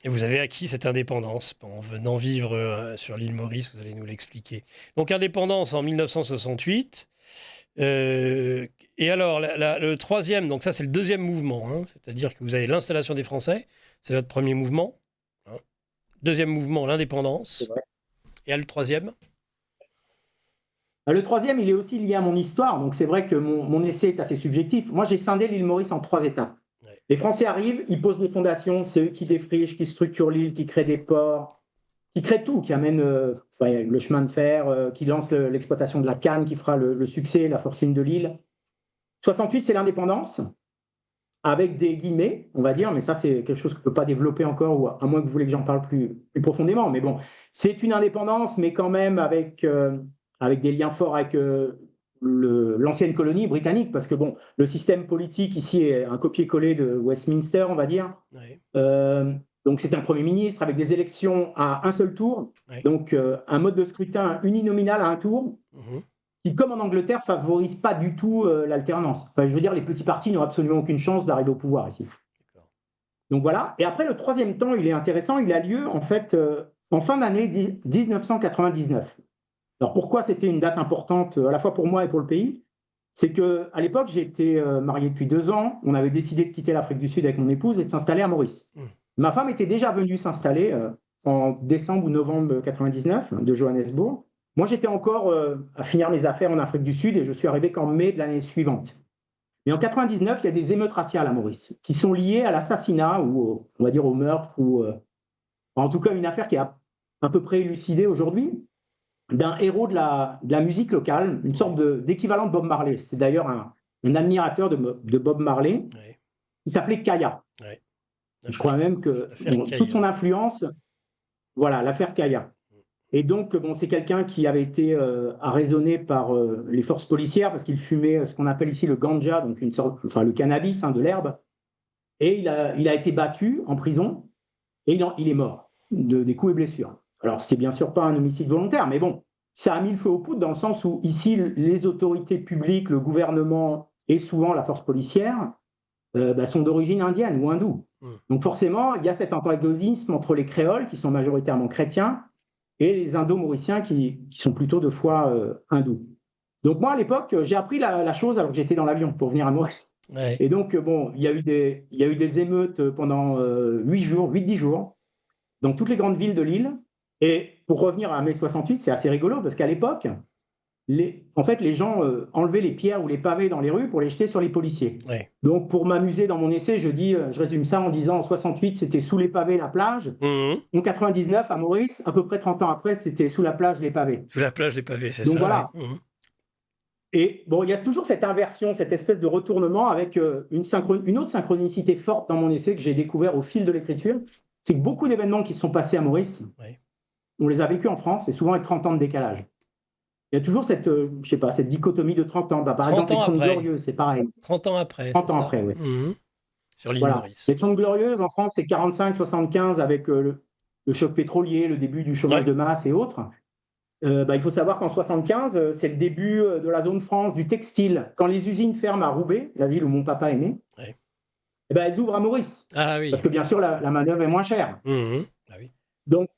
Et vous avez acquis cette indépendance en venant vivre sur l'île Maurice, vous allez nous l'expliquer. Donc indépendance en 1968. Et alors, le troisième, donc ça c'est le deuxième mouvement, hein, c'est-à-dire que vous avez l'installation des Français, c'est votre premier mouvement. Hein. Deuxième mouvement, l'indépendance. Et le troisième? Le troisième, il est aussi lié à mon histoire, donc c'est vrai que mon essai est assez subjectif. Moi, j'ai scindé l'île Maurice en 3 étapes. Ouais. Les Français arrivent, ils posent les fondations, c'est eux qui défrichent, qui structurent l'île, qui créent des ports, qui créent tout, qui amènent le chemin de fer, qui lancent l'exploitation de la canne, qui fera le succès, la fortune de l'île. 68, c'est l'indépendance, avec des guillemets, on va dire, mais ça, c'est quelque chose que je ne peux pas développer encore, ou à moins que vous voulez que j'en parle plus profondément. Mais bon, c'est une indépendance, mais quand même avec des liens forts avec l'ancienne colonie britannique, parce que bon, le système politique ici est un copier-coller de Westminster, on va dire. Oui. Donc c'est un Premier ministre avec des élections à un seul tour, oui. Donc un mode de scrutin uninominal à un tour, qui, comme en Angleterre, favorise pas du tout l'alternance. Enfin, je veux dire, les petits partis n'ont absolument aucune chance d'arriver au pouvoir ici. Donc voilà. Et après, le troisième temps, il est intéressant, il a lieu en fait en fin d'année 1999. Alors pourquoi c'était une date importante à la fois pour moi et pour le pays? C'est qu'à l'époque, j'ai été marié depuis 2 ans. On avait décidé de quitter l'Afrique du Sud avec mon épouse et de s'installer à Maurice. Ma femme était déjà venue s'installer en décembre ou novembre 1999 de Johannesburg. Moi, j'étais encore à finir mes affaires en Afrique du Sud et je suis arrivé qu'en mai de l'année suivante. Mais en 1999, il y a des émeutes raciales à Maurice qui sont liées à l'assassinat ou on va dire au meurtre ou en tout cas une affaire qui est à peu près élucidée aujourd'hui, d'un héros de la musique locale, une sorte d'équivalent de Bob Marley. C'est d'ailleurs un admirateur de Bob Marley, ouais. Il s'appelait Kaya. Ouais. Je crois même que toute son influence, voilà, l'affaire Kaya. Et donc, bon, c'est quelqu'un qui avait été arraisonné par les forces policières parce qu'il fumait ce qu'on appelle ici le ganja, donc une sorte, enfin le cannabis, de l'herbe. Et il a été battu en prison et il est mort des coups et blessures. Alors, c'était bien sûr pas un homicide volontaire, mais bon, ça a mis le feu aux poudres dans le sens où ici, les autorités publiques, le gouvernement et souvent la force policière sont d'origine indienne ou hindoue. Donc forcément, il y a cet antagonisme entre les créoles, qui sont majoritairement chrétiens, et les indo-mauriciens qui sont plutôt de foi hindous. Donc moi, à l'époque, j'ai appris la chose alors que j'étais dans l'avion pour venir à Maurice. Ouais. Et donc, bon, il y a eu des émeutes pendant 8-10 jours, dans toutes les grandes villes de l'île. Et pour revenir à mai 68, c'est assez rigolo, parce qu'à l'époque, en fait, les gens enlevaient les pierres ou les pavés dans les rues pour les jeter sur les policiers. Ouais. Donc, pour m'amuser dans mon essai, je résume ça en disant en 68, c'était sous les pavés la plage. En 99, à Maurice, à peu près 30 ans après, c'était sous la plage les pavés. Sous la plage les pavés, c'est ça. Donc voilà. Ouais. Et bon, il y a toujours cette inversion, cette espèce de retournement avec une autre synchronicité forte dans mon essai que j'ai découvert au fil de l'écriture. C'est que beaucoup d'événements qui se sont passés à Maurice, ouais. On les a vécus en France et souvent avec 30 ans de décalage. Il y a toujours cette dichotomie de 30 ans. Par exemple, les 30 Glorieuses, c'est pareil. 30 ans après. 30 ans après, oui. Sur l'île Maurice. Les 30 Glorieuses, en France, c'est 45-75 avec le choc pétrolier, le début du chômage de masse et autres. Il faut savoir qu'en 75, c'est le début de la zone France, du textile. Quand les usines ferment à Roubaix, la ville où mon papa est né, ouais. Elles ouvrent à Maurice. Ah, oui. Parce que bien sûr, la main-d'œuvre est moins chère. Ah, oui. Donc,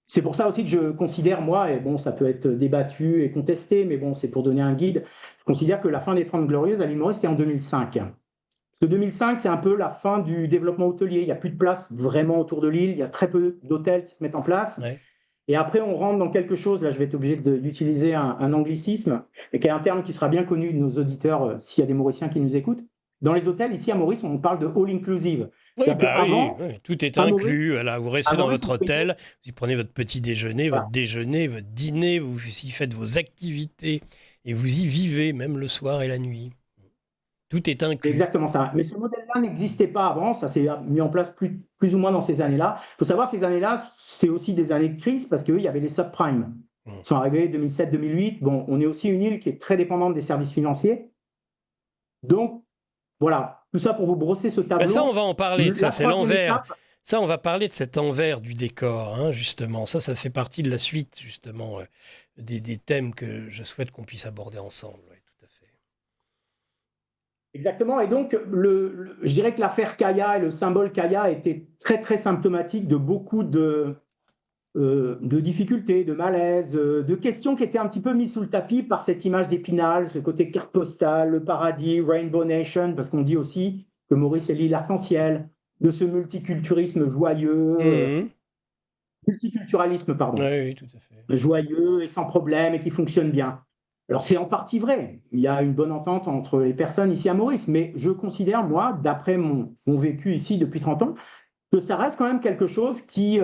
c'est pour ça aussi que je considère, moi, et bon, ça peut être débattu et contesté, mais bon, c'est pour donner un guide, je considère que la fin des 30 Glorieuses à l'île Maurice, c'était en 2005. Parce que 2005, c'est un peu la fin du développement hôtelier. Il n'y a plus de place vraiment autour de l'île, il y a très peu d'hôtels qui se mettent en place. Ouais. Et après, on rentre dans quelque chose, là, je vais être obligé d'utiliser un anglicisme, et qui est un terme qui sera bien connu de nos auditeurs, s'il y a des Mauriciens qui nous écoutent. Dans les hôtels, ici à Maurice, on parle de all-inclusive. Oui, oui, tout est inclus. Maurice, là, vous restez dans votre hôtel, vous prenez votre petit déjeuner, voilà. Votre déjeuner, votre dîner, vous y faites vos activités et vous y vivez, même le soir et la nuit. Tout est inclus. C'est exactement ça. Mais ce modèle-là n'existait pas avant, ça s'est mis en place plus ou moins dans ces années-là. Il faut savoir, ces années-là, c'est aussi des années de crise parce qu'il y avait les subprimes. Ils sont arrivés 2007-2008. Bon, on est aussi une île qui est très dépendante des services financiers. Donc, Voilà, tout ça pour vous brosser ce tableau. Ça, on va en parler, de ça, La c'est troisième l'envers. étape, Ça, on va parler de cet envers du décor, hein, justement. Ça fait partie de la suite, justement, des thèmes que je souhaite qu'on puisse aborder ensemble. Oui, tout à fait. exactement. Et donc, je dirais que l'affaire Kaya et le symbole Kaya étaient très, très symptomatiques de beaucoup de difficultés, de malaises, de questions qui étaient un petit peu mises sous le tapis par cette image d'Épinal, ce côté carte postale, le paradis, Rainbow Nation, parce qu'on dit aussi que Maurice est l'île arc-en-ciel, de ce multiculturalisme joyeux, multiculturalisme, Oui, pardon, oui, tout à fait. joyeux et sans problème et qui fonctionne bien. Alors c'est en partie vrai, il y a une bonne entente entre les personnes ici à Maurice, mais je considère, moi, d'après mon vécu ici depuis 30 ans, que ça reste quand même quelque chose qui,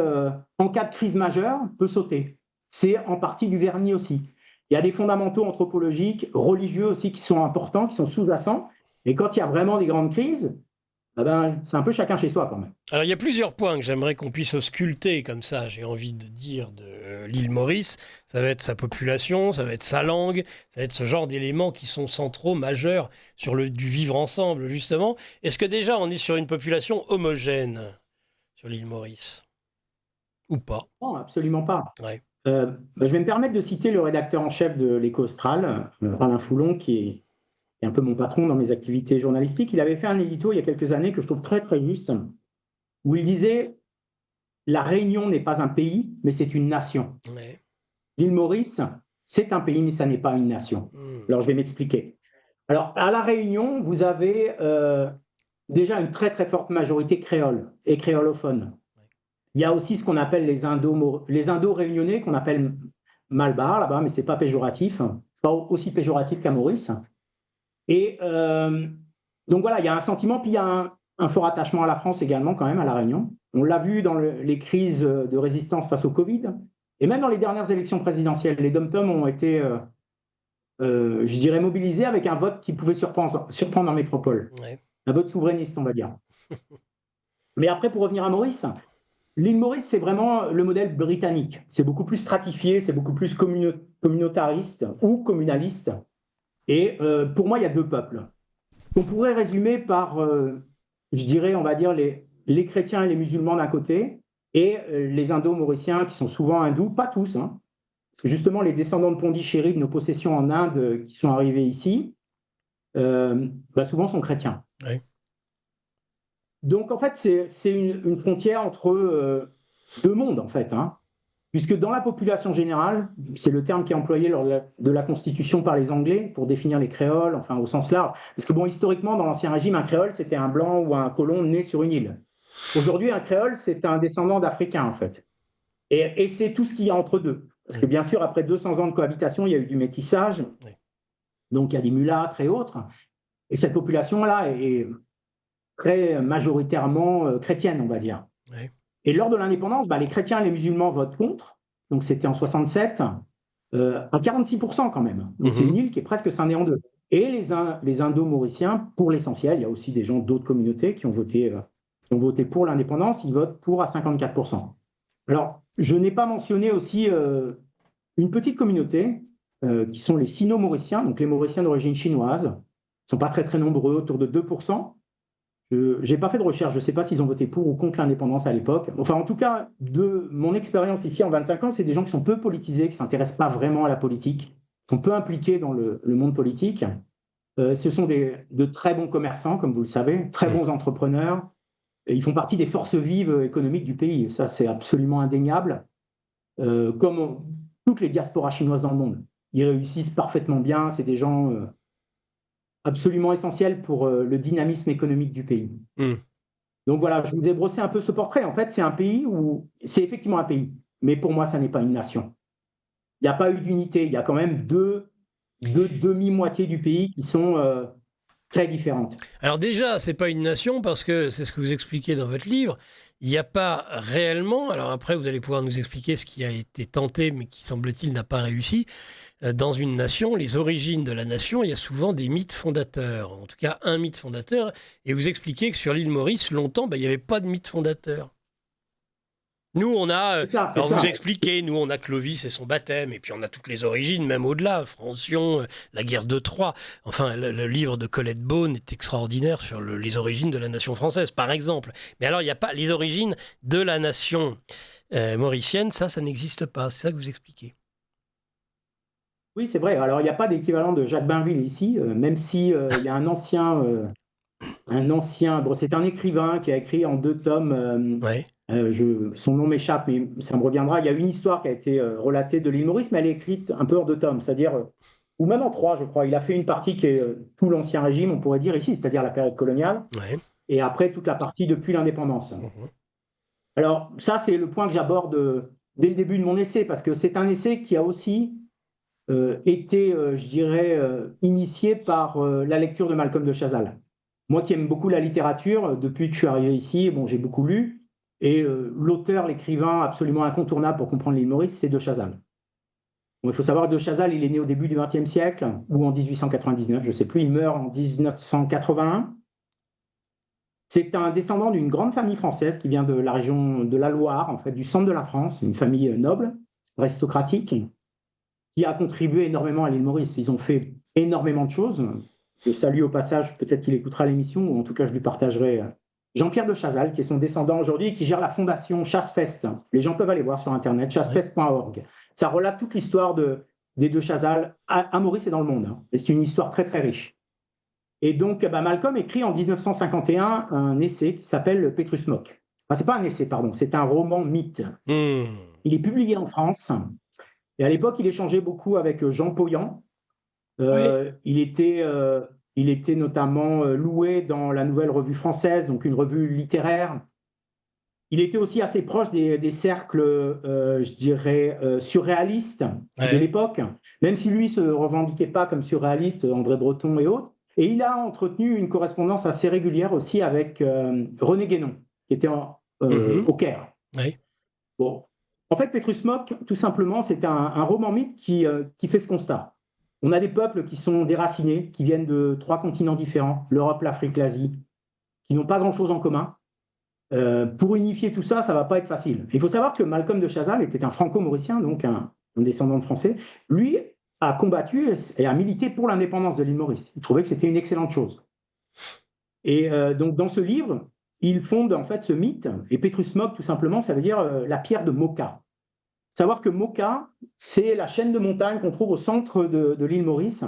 en cas de crise majeure, peut sauter. C'est en partie du vernis aussi. Il y a des fondamentaux anthropologiques, religieux aussi qui sont importants, qui sont sous-jacents, et quand il y a vraiment des grandes crises, eh ben, c'est un peu chacun chez soi quand même. Alors, il y a plusieurs points que j'aimerais qu'on puisse ausculter comme ça, j'ai envie de dire, de l'île Maurice. Ça va être sa population, ça va être sa langue, ça va être ce genre d'éléments qui sont centraux, majeurs, sur du vivre ensemble, justement. Est-ce que déjà, on est sur une population homogène sur l'île Maurice? Ou pas? Non, absolument pas. Ouais. Je vais me permettre de citer le rédacteur en chef de l'Écho Austral, Alain Foulon, qui est un peu mon patron dans mes activités journalistiques. Il avait fait un édito il y a quelques années que je trouve très très juste, où il disait la Réunion n'est pas un pays, mais c'est une nation. Ouais. L'île Maurice, c'est un pays, mais ça n'est pas une nation. Alors, je vais m'expliquer. Alors, à La Réunion, vous avez déjà une très, très forte majorité créole et créolophone. Il y a aussi ce qu'on appelle les Indo-réunionnais, qu'on appelle Malbar là-bas, mais ce n'est pas péjoratif, pas aussi péjoratif qu'à Maurice. Et donc voilà, il y a un sentiment, puis il y a un fort attachement à la France également, quand même, à La Réunion. On l'a vu dans les crises de résistance face au Covid, et même dans les dernières élections présidentielles. Les dom-toms ont été, je dirais, mobilisés avec un vote qui pouvait surprendre en métropole. Ouais. Un vote souverainiste, on va dire. Mais après, pour revenir à Maurice, l'île Maurice, c'est vraiment le modèle britannique. C'est beaucoup plus stratifié, c'est beaucoup plus communautariste ou communaliste. Et pour moi, il y a deux peuples. On pourrait résumer par, je dirais, on va dire, les chrétiens et les musulmans d'un côté, et les indo-mauriciens qui sont souvent hindous, pas tous, hein, parce que justement, les descendants de Pondichéry, de nos possessions en Inde qui sont arrivés ici, souvent sont chrétiens. Ouais. Donc, en fait, c'est une frontière entre deux mondes, en fait, hein, puisque dans la population générale, c'est le terme qui est employé lors de la Constitution par les Anglais pour définir les créoles, enfin au sens large, parce que bon, historiquement, dans l'Ancien Régime, un créole, c'était un blanc ou un colon né sur une île. Aujourd'hui, un créole, c'est un descendant d'Africains, en fait. Et c'est tout ce qu'il y a entre deux. Parce que bien sûr, après 200 ans de cohabitation, il y a eu du métissage, donc il y a des mulâtres et autres. Et cette population-là est très majoritairement chrétienne, on va dire. Ouais. Et lors de l'indépendance, les chrétiens et les musulmans votent contre. Donc c'était en 67, à 46% quand même. Donc c'est une île qui est presque scindée en deux. Et les Indo-Mauriciens, pour l'essentiel, il y a aussi des gens d'autres communautés qui ont voté pour l'indépendance, ils votent pour à 54%. Alors, je n'ai pas mentionné aussi une petite communauté qui sont les Sino-Mauriciens, donc les Mauriciens d'origine chinoise. Ils ne sont pas très très nombreux, autour de 2%. Je n'ai pas fait de recherche, je ne sais pas s'ils ont voté pour ou contre l'indépendance à l'époque. Enfin, en tout cas, de mon expérience ici en 25 ans, c'est des gens qui sont peu politisés, qui ne s'intéressent pas vraiment à la politique, qui sont peu impliqués dans le monde politique. Ce sont de très bons commerçants, comme vous le savez, très bons entrepreneurs. Et ils font partie des forces vives économiques du pays. Ça, c'est absolument indéniable. Comme toutes les diasporas chinoises dans le monde. Ils réussissent parfaitement bien. C'est des gens absolument essentiels pour le dynamisme économique du pays. Donc voilà, je vous ai brossé un peu ce portrait. En fait, c'est un pays où... C'est effectivement un pays. Mais pour moi, ça n'est pas une nation. Il n'y a pas eu d'unité. Il y a quand même deux demi-moitiés du pays qui sont... très différentes. Alors déjà, c'est pas une nation parce que c'est ce que vous expliquez dans votre livre. Il n'y a pas réellement, alors après vous allez pouvoir nous expliquer ce qui a été tenté mais qui semble-t-il n'a pas réussi. Dans une nation, les origines de la nation, il y a souvent des mythes fondateurs, en tout cas un mythe fondateur. Et vous expliquez que sur l'île Maurice, longtemps, il n'y avait pas de mythe fondateur. Nous, on a, C'est ça, c'est alors vous ça. expliquez, nous, on a Clovis et son baptême, et puis on a toutes les origines, même au-delà, Francion, la guerre de Troie. Enfin, le livre de Colette Beaune est extraordinaire sur les origines de la nation française, par exemple. Mais alors, il n'y a pas les origines de la nation mauricienne, ça n'existe pas. C'est ça que vous expliquez. Oui, c'est vrai. Alors, il n'y a pas d'équivalent de Jacques Bainville ici, même si il y a bon, c'est un écrivain qui a écrit en 2 tomes. Ouais. Son nom m'échappe, mais ça me reviendra. Il y a une histoire qui a été relatée de l'île Maurice, mais elle est écrite un peu en 2 tomes, c'est-à-dire, ou même en 3, je crois. Il a fait une partie qui est tout l'Ancien Régime, on pourrait dire ici, c'est-à-dire la période coloniale, Ouais. et après toute la partie depuis l'indépendance. Mhm. Alors, ça, c'est le point que j'aborde dès le début de mon essai, parce que c'est un essai qui a aussi été, je dirais, initié par la lecture de Malcolm de Chazal. Moi qui aime beaucoup la littérature, depuis que je suis arrivé ici, bon, j'ai beaucoup lu, et l'auteur, l'écrivain absolument incontournable pour comprendre l'île Maurice, c'est de Chazal. Bon, il faut savoir que de Chazal, il est né au début du XXe siècle, ou en 1899, je ne sais plus, il meurt en 1981. C'est un descendant d'une grande famille française qui vient de la région de la Loire, en fait, du centre de la France, une famille noble, aristocratique, qui a contribué énormément à l'île Maurice. Ils ont fait énormément de choses. Je salue au passage, peut-être qu'il écoutera l'émission, ou en tout cas je lui partagerai Jean-Pierre de Chazal, qui est son descendant aujourd'hui, qui gère la fondation Chassefest. Les gens peuvent aller voir sur Internet, chassefest.org. Ça relate toute l'histoire des deux Chazal à Maurice et dans le monde. Et c'est une histoire très très riche. Et donc Malcolm écrit en 1951 un essai qui s'appelle Petrus Mock. Enfin, c'est pas un essai, pardon, c'est un roman mythe. Il est publié en France. Et à l'époque, il échangeait beaucoup avec Jean Paulhan. Oui. Il était notamment loué dans la Nouvelle Revue Française, donc une revue littéraire. Il était aussi assez proche des cercles, je dirais, surréalistes de l'époque, même si lui ne se revendiquait pas comme surréaliste, André Breton et autres. Et il a entretenu une correspondance assez régulière aussi avec René Guénon, qui était au Caire. Oui. Bon. En fait, Petrus Mock, tout simplement, c'est un roman mythe qui fait ce constat. On a des peuples qui sont déracinés, qui viennent de 3 continents différents, l'Europe, l'Afrique, l'Asie, qui n'ont pas grand-chose en commun. Pour unifier tout ça, ça ne va pas être facile. Il faut savoir que Malcolm de Chazal était un franco-mauricien, donc un descendant de Français. Lui a combattu et a milité pour l'indépendance de l'île Maurice. Il trouvait que c'était une excellente chose. Et donc, dans ce livre, il fonde en fait ce mythe, et Petrus Mock, tout simplement, ça veut dire la pierre de Moka. Savoir que Moka, c'est la chaîne de montagnes qu'on trouve au centre de l'île Maurice,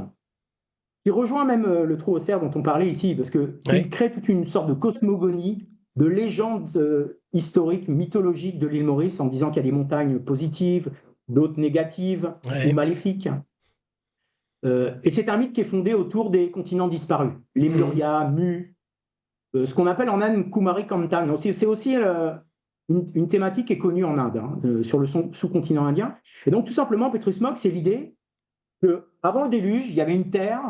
qui rejoint même le trou aux cerfs dont on parlait ici, parce qu'il crée toute une sorte de cosmogonie, de légende historique, mythologique de l'île Maurice, en disant qu'il y a des montagnes positives, d'autres négatives ou maléfiques. Et c'est un mythe qui est fondé autour des continents disparus, Lemuria, Mu, ce qu'on appelle en Inde Kumari Kantan. C'est aussi une thématique qui est connue en Inde, sur le sous-continent indien. Et donc, tout simplement, Petrus Mock, c'est l'idée qu'avant le déluge, il y avait une terre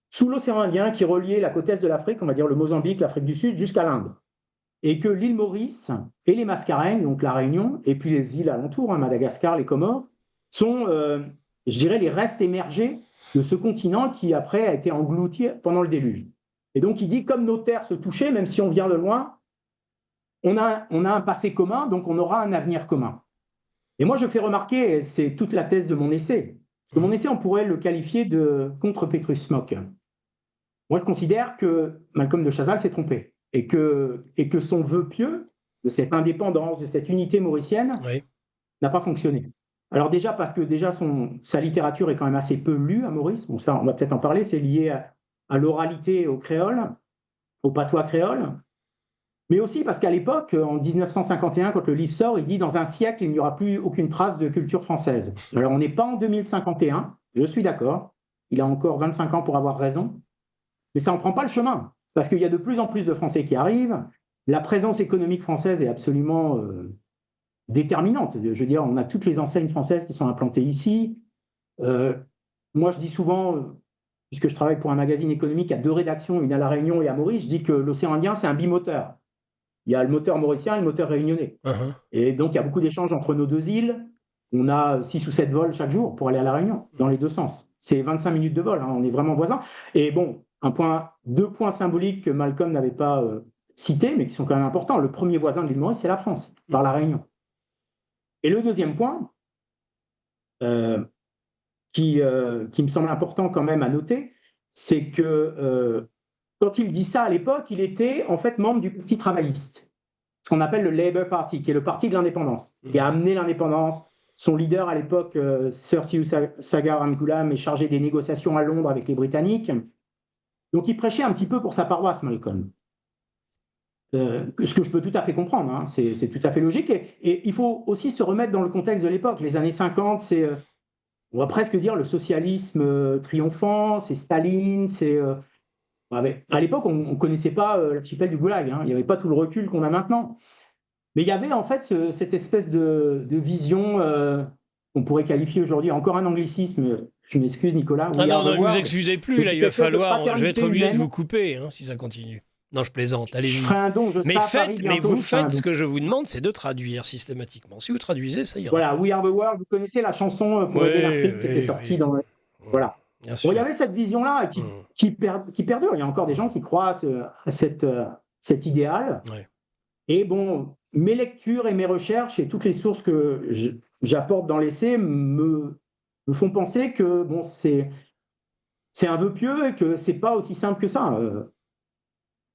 sous l'océan Indien qui reliait la côte est de l'Afrique, on va dire le Mozambique, l'Afrique du Sud, jusqu'à l'Inde. Et que l'île Maurice et les Mascareignes, donc la Réunion, et puis les îles alentours, Madagascar, les Comores, sont, je dirais, les restes émergés de ce continent qui, après, a été englouti pendant le déluge. Et donc, il dit, comme nos terres se touchaient, même si on vient de loin, on a un passé commun, donc on aura un avenir commun. Et moi, je fais remarquer, c'est toute la thèse de mon essai, parce que mon essai, on pourrait le qualifier de contre Petrus Mock. Moi, je considère que Malcolm de Chazal s'est trompé, et que son vœu pieux de cette indépendance, de cette unité mauricienne, n'a pas fonctionné. Alors déjà, parce que sa littérature est quand même assez peu lue à Maurice, bon, ça, on va peut-être en parler, c'est lié à l'oralité, au créole, au patois créole, mais aussi parce qu'à l'époque, en 1951, quand le livre sort, il dit « Dans un siècle, il n'y aura plus aucune trace de culture française ». Alors, on n'est pas en 2051, je suis d'accord, il a encore 25 ans pour avoir raison, mais ça n'en prend pas le chemin, parce qu'il y a de plus en plus de Français qui arrivent, la présence économique française est absolument déterminante. Je veux dire, on a toutes les enseignes françaises qui sont implantées ici. Moi, je dis souvent, puisque je travaille pour un magazine économique à 2 rédactions, une à La Réunion et à Maurice, je dis que l'océan Indien, c'est un bimoteur. Il y a le moteur mauricien et le moteur réunionnais. Et donc, il y a beaucoup d'échanges entre nos 2 îles. On a 6 ou 7 vols chaque jour pour aller à La Réunion, dans les 2 sens. C'est 25 minutes de vol, hein, on est vraiment voisins. Et bon, 2 points symboliques que Malcolm n'avait pas cités, mais qui sont quand même importants. Le premier voisin de l'île Maurice, c'est la France, par La Réunion. Et le deuxième point, qui me semble important quand même à noter, c'est que quand il dit ça à l'époque, il était en fait membre du Parti travailliste, ce qu'on appelle le Labour Party, qui est le parti de l'indépendance, qui a amené l'indépendance. Son leader à l'époque, Sir Sagar Ramgoolam, est chargé des négociations à Londres avec les Britanniques. Donc il prêchait un petit peu pour sa paroisse, Malcolm. Ce que je peux tout à fait comprendre, hein, c'est tout à fait logique. Et il faut aussi se remettre dans le contexte de l'époque. Les années 50, c'est, on va presque dire, le socialisme triomphant, c'est Staline, c'est... à l'époque, on ne connaissait pas l'archipel du Goulag, hein, il n'y avait pas tout le recul qu'on a maintenant. Mais il y avait en fait cette espèce de vision qu'on pourrait qualifier aujourd'hui, encore un anglicisme, je m'excuse Nicolas. Ah non, ne vous excusez plus, là, il va falloir, je vais être obligé de vous couper hein, si ça continue. Non, je plaisante, allez-y. Je ferai un don, je serai à Paris bientôt. Mais vous faites, ce que je vous demande, c'est de traduire systématiquement. Si vous traduisez, ça ira. Voilà, We Are the World, vous connaissez la chanson pour aider l'Afrique qui était sortie dans... Voilà. Bon, il y avait cette vision-là qui perdure. Il y a encore des gens qui croient à cet idéal. Ouais. Et bon, mes lectures et mes recherches et toutes les sources que j'apporte dans l'essai me font penser que bon, c'est un vœu pieux et que c'est pas aussi simple que ça.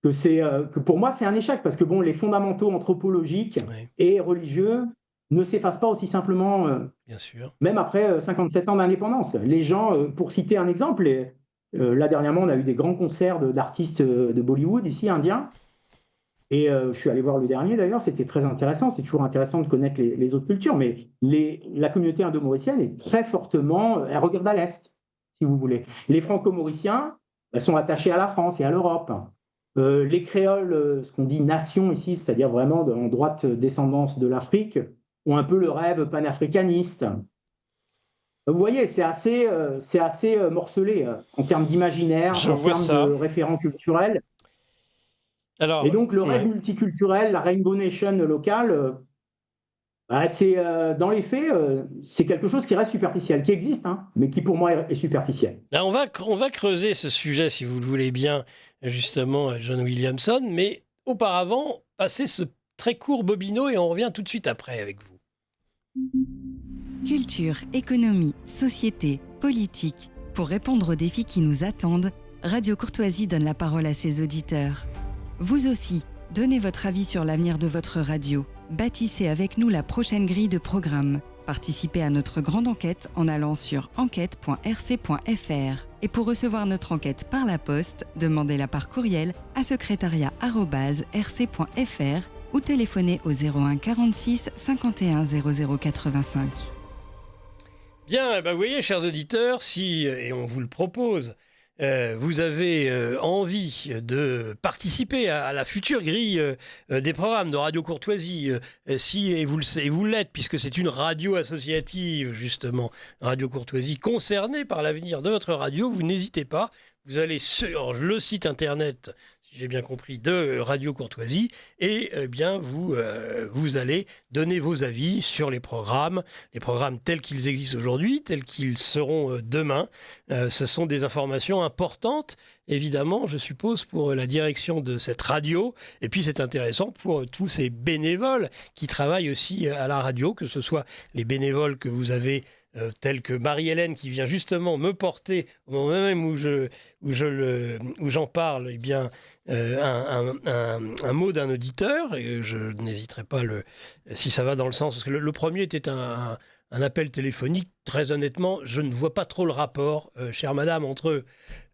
Que pour moi, c'est un échec parce que bon, les fondamentaux anthropologiques et religieux ne s'effacent pas aussi simplement, bien sûr. Même après 57 ans d'indépendance. Les gens, pour citer un exemple, là dernièrement, on a eu des grands concerts d'artistes de Bollywood ici, indiens, et je suis allé voir le dernier d'ailleurs, c'était très intéressant, c'est toujours intéressant de connaître les autres cultures, mais la communauté indo-mauricienne est très fortement, elle regarde à l'Est, si vous voulez. Les franco-mauriciens sont attachés à la France et à l'Europe. Les créoles, ce qu'on dit nation ici, c'est-à-dire vraiment en droite descendance de l'Afrique, ont un peu le rêve panafricaniste. Vous voyez, c'est assez morcelé en termes d'imaginaire, en termes de référents culturels. Alors, et donc le rêve multiculturel, la Rainbow Nation locale, c'est dans les faits, c'est quelque chose qui reste superficiel, qui existe, hein, mais qui pour moi est superficiel. Là, on va creuser ce sujet, si vous le voulez bien, justement, John Williamson, mais auparavant, passez ce très court bobino et on revient tout de suite après avec vous. Culture, économie, société, politique. Pour répondre aux défis qui nous attendent, Radio Courtoisie donne la parole à ses auditeurs. Vous aussi, donnez votre avis sur l'avenir de votre radio. Bâtissez avec nous la prochaine grille de programme. Participez à notre grande enquête en allant sur enquête.rc.fr. Et pour recevoir notre enquête par la poste, demandez-la par courriel à secrétariat@rc.fr ou téléphonez au 01 46 51 00 85. Bien, vous voyez, chers auditeurs, si, et on vous le propose, vous avez envie de participer à la future grille des programmes de Radio Courtoisie, et vous l'êtes, puisque c'est une radio associative, justement, Radio Courtoisie, concernée par l'avenir de votre radio, vous n'hésitez pas, vous allez sur le site internet, si j'ai bien compris, de Radio Courtoisie, et bien vous allez donner vos avis sur les programmes tels qu'ils existent aujourd'hui, tels qu'ils seront demain. Ce sont des informations importantes, évidemment, je suppose, pour la direction de cette radio, et puis c'est intéressant pour tous ces bénévoles qui travaillent aussi à la radio, que ce soit les bénévoles que vous avez telle que Marie-Hélène qui vient justement me porter au moment même où j'en parle, eh bien, un mot d'un auditeur, et je n'hésiterai pas, si ça va dans le sens, parce que le premier était un appel téléphonique. Très honnêtement, je ne vois pas trop le rapport, chère madame, entre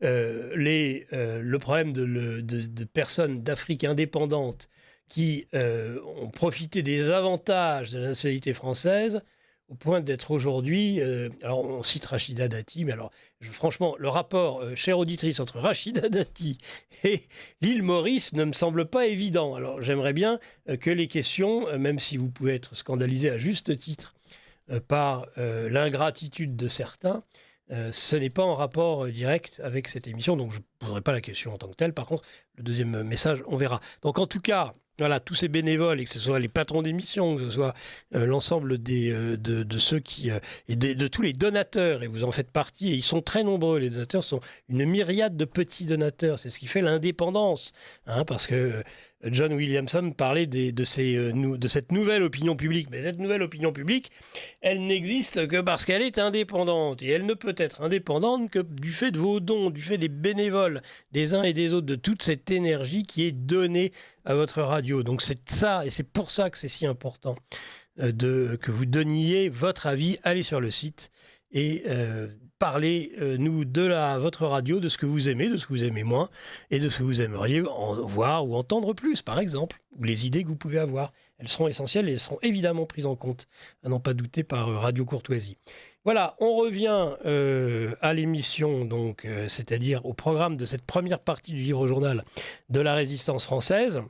le problème de personnes d'Afrique indépendante qui ont profité des avantages de la nationalité française au point d'être aujourd'hui... alors, on cite Rachida Dati, mais alors, franchement, le rapport, chère auditrice, entre Rachida Dati et l'île Maurice ne me semble pas évident. Alors, j'aimerais bien que les questions, même si vous pouvez être scandalisé à juste titre par l'ingratitude de certains, ce n'est pas en rapport direct avec cette émission, donc je ne poserai pas la question en tant que telle. Par contre, le deuxième message, on verra. Donc, en tout cas... Voilà, tous ces bénévoles, et que ce soit les patrons d'émissions, que ce soit l'ensemble de ceux qui... et de tous les donateurs, et vous en faites partie, et ils sont très nombreux, les donateurs sont une myriade de petits donateurs, c'est ce qui fait l'indépendance, hein, parce que John Williamson parlait de cette nouvelle opinion publique. Mais cette nouvelle opinion publique, elle n'existe que parce qu'elle est indépendante. Et elle ne peut être indépendante que du fait de vos dons, du fait des bénévoles, des uns et des autres, de toute cette énergie qui est donnée à votre radio. Donc c'est ça, et c'est pour ça que c'est si important que vous donniez votre avis. Allez sur le site et parlez-nous de votre radio, de ce que vous aimez, de ce que vous aimez moins, et de ce que vous aimeriez voir ou entendre plus, par exemple, ou les idées que vous pouvez avoir. Elles seront essentielles et elles seront évidemment prises en compte, à n'en pas douter, par Radio Courtoisie. Voilà, on revient à l'émission, donc, c'est-à-dire au programme de cette première partie du livre-journal de la Résistance française,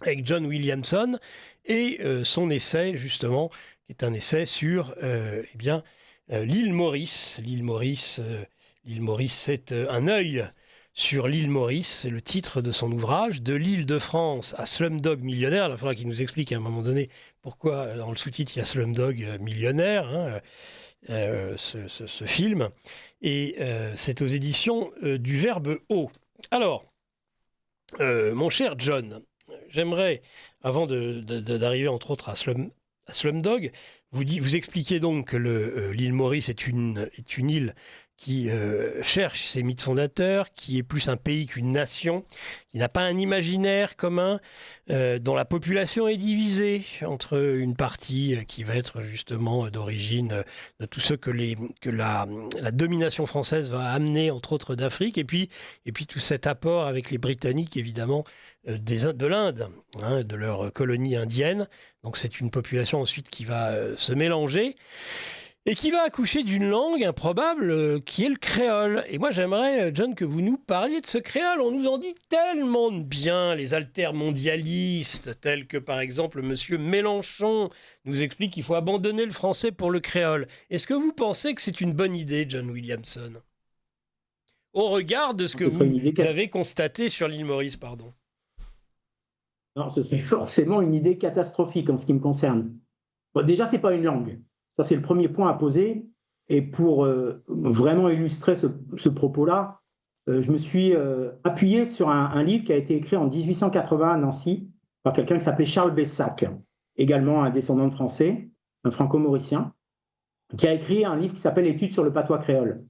avec John Williamson, et son essai, justement, qui est un essai sur l'île Maurice. L'île Maurice, c'est un œil sur l'île Maurice, c'est le titre de son ouvrage, de l'île de France à Slumdog millionnaire. Il faudra qu'il nous explique à un moment donné pourquoi dans le sous-titre il y a Slumdog millionnaire, ce film. Et c'est aux éditions du Verbe Haut. Alors, mon cher John, j'aimerais, avant d'arriver entre autres à Slumdog, vous expliquez donc que l'île Maurice est une île qui cherche ses mythes fondateurs, qui est plus un pays qu'une nation, qui n'a pas un imaginaire commun, dont la population est divisée entre une partie qui va être justement d'origine de tous ceux que la domination française va amener, entre autres d'Afrique, et puis tout cet apport avec les Britanniques, évidemment, de l'Inde, de leur colonie indienne. Donc c'est une population ensuite qui va se mélanger et qui va accoucher d'une langue improbable qui est le créole. Et moi j'aimerais, John, que vous nous parliez de ce créole. On nous en dit tellement de bien, les altermondialistes, tels que par exemple Monsieur Mélenchon nous explique qu'il faut abandonner le français pour le créole. Est-ce que vous pensez que c'est une bonne idée, John Williamson, au regard de ce que vous avez constaté sur l'île Maurice, pardon? Non, ce serait forcément une idée catastrophique en ce qui me concerne. Bon, déjà, ce n'est pas une langue. Ça, c'est le premier point à poser. Et pour vraiment illustrer ce propos-là, je me suis appuyé sur un livre qui a été écrit en 1880 à Nancy par quelqu'un qui s'appelait Charles Bessac, également un descendant de Français, un franco-mauricien, qui a écrit un livre qui s'appelle Études sur le patois créole.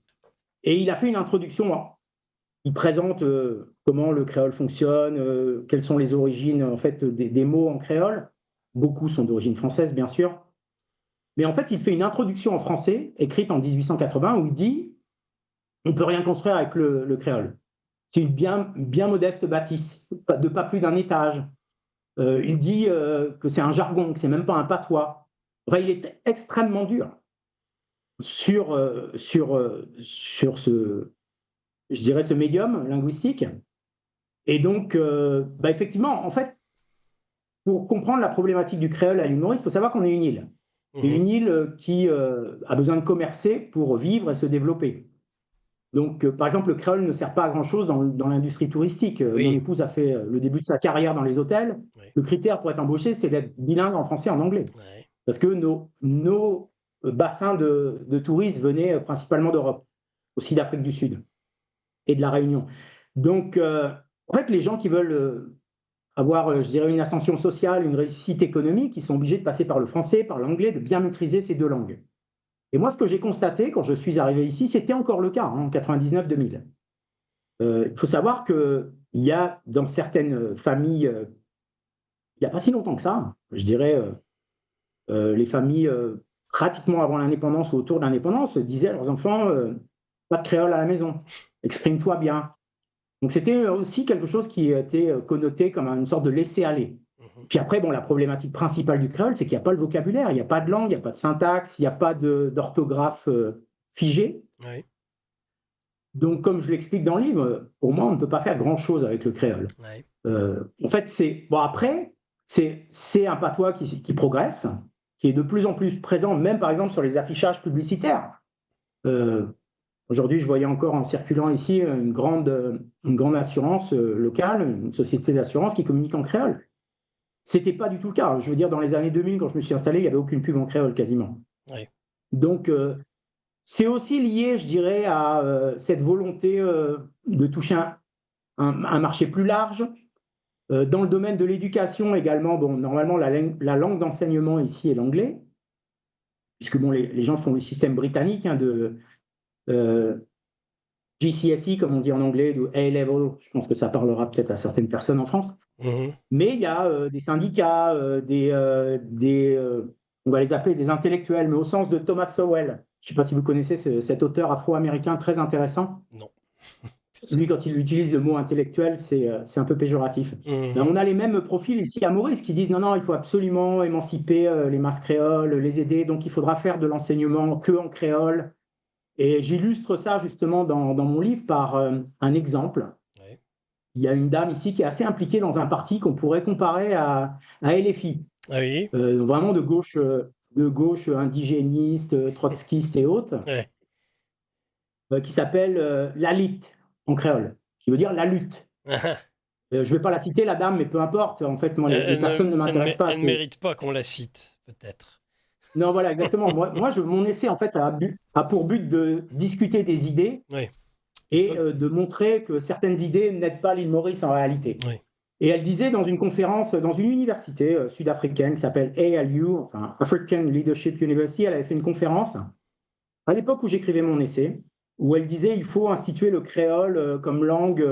Et il a fait une introduction. Il présente comment le créole fonctionne, quelles sont les origines en fait, des mots en créole. Beaucoup sont d'origine française, bien sûr. Mais en fait, il fait une introduction en français, écrite en 1880, où il dit « On ne peut rien construire avec le créole. C'est une bien modeste bâtisse, de pas plus d'un étage. » Il dit que c'est un jargon, que c'est même pas un patois. Enfin, il est extrêmement dur sur ce médium linguistique. Et donc, effectivement, en fait, pour comprendre la problématique du créole à l'île Maurice, il faut savoir qu'on est une île. Et une île qui a besoin de commercer pour vivre et se développer. Donc, par exemple, le créole ne sert pas à grand-chose dans l'industrie touristique. Oui. Mon épouse a fait le début de sa carrière dans les hôtels. Oui. Le critère pour être embauché, c'était d'être bilingue en français et en anglais. Oui. Parce que nos bassins de touristes venaient principalement d'Europe, aussi d'Afrique du Sud et de la Réunion. Donc, en fait, les gens qui veulent avoir, je dirais, une ascension sociale, une réussite économique, ils sont obligés de passer par le français, par l'anglais, de bien maîtriser ces deux langues. Et moi, ce que j'ai constaté quand je suis arrivé ici, c'était encore le cas, en 99-2000. Il faut savoir qu'il y a dans certaines familles, il n'y a pas si longtemps que ça, je dirais, les familles pratiquement avant l'indépendance ou autour de l'indépendance disaient à leurs enfants pas de créole à la maison, exprime-toi bien. Donc c'était aussi quelque chose qui était connoté comme une sorte de laisser-aller. Puis après, la problématique principale du créole, c'est qu'il n'y a pas le vocabulaire, il n'y a pas de langue, il n'y a pas de syntaxe, il n'y a pas d'orthographe figée. Oui. Donc, comme je l'explique dans le livre, pour moi, on ne peut pas faire grand-chose avec le créole. Oui. En fait, c'est un patois qui progresse, qui est de plus en plus présent, même par exemple sur les affichages publicitaires. Aujourd'hui, je voyais encore en circulant ici une grande assurance locale, une société d'assurance qui communique en créole. Ce n'était pas du tout le cas. Je veux dire, dans les années 2000, quand je me suis installé, il n'y avait aucune pub en créole quasiment. Oui. Donc, c'est aussi lié, je dirais, à cette volonté de toucher un marché plus large, Dans le domaine de l'éducation également, bon, normalement, la langue d'enseignement ici est l'anglais, puisque bon, les gens font le système britannique de GCSE, comme on dit en anglais, de A-level. Je pense que ça parlera peut-être à certaines personnes en France. Mais il y a des syndicats, on va les appeler des intellectuels, mais au sens de Thomas Sowell. Je ne sais pas si vous connaissez cet auteur afro-américain très intéressant. Non. Lui, quand il utilise le mot intellectuel, c'est un peu péjoratif. Ben, on a les mêmes profils ici à Maurice qui disent non, il faut absolument émanciper les masses créoles, les aider, donc il faudra faire de l'enseignement que en créole. Et j'illustre ça justement dans mon livre par un exemple. Ouais. Il y a une dame ici qui est assez impliquée dans un parti qu'on pourrait comparer à LFI. Ah oui. Vraiment de gauche indigéniste, trotskiste et autres, Ouais. qui s'appelle LALIT en créole, qui veut dire la lutte. Je ne vais pas la citer, la dame, mais peu importe. En fait, moi, les personnes ne m'intéressent pas. Elle ne mérite pas qu'on la cite, peut-être. Non, voilà, exactement. Moi, mon essai, en fait, a pour but de discuter des idées et de montrer que certaines idées n'aident pas l'île Maurice en réalité. Oui. Et elle disait dans une conférence, dans une université sud-africaine qui s'appelle ALU, enfin African Leadership University, elle avait fait une conférence à l'époque où j'écrivais mon essai, où elle disait il faut instituer le créole comme langue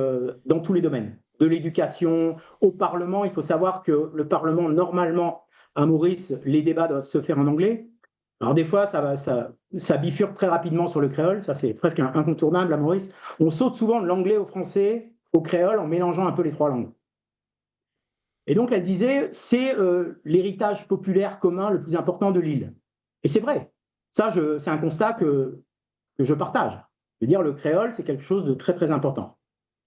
dans tous les domaines, de l'éducation au Parlement. Il faut savoir que le Parlement, normalement, à Maurice, les débats doivent se faire en anglais. Alors des fois, ça bifurque très rapidement sur le créole, ça c'est presque incontournable à Maurice. On saute souvent de l'anglais au français, au créole, en mélangeant un peu les trois langues. Et donc elle disait, c'est l'héritage populaire commun le plus important de l'île. Et c'est vrai, ça c'est un constat que je partage. Je veux dire, le créole, c'est quelque chose de très très important.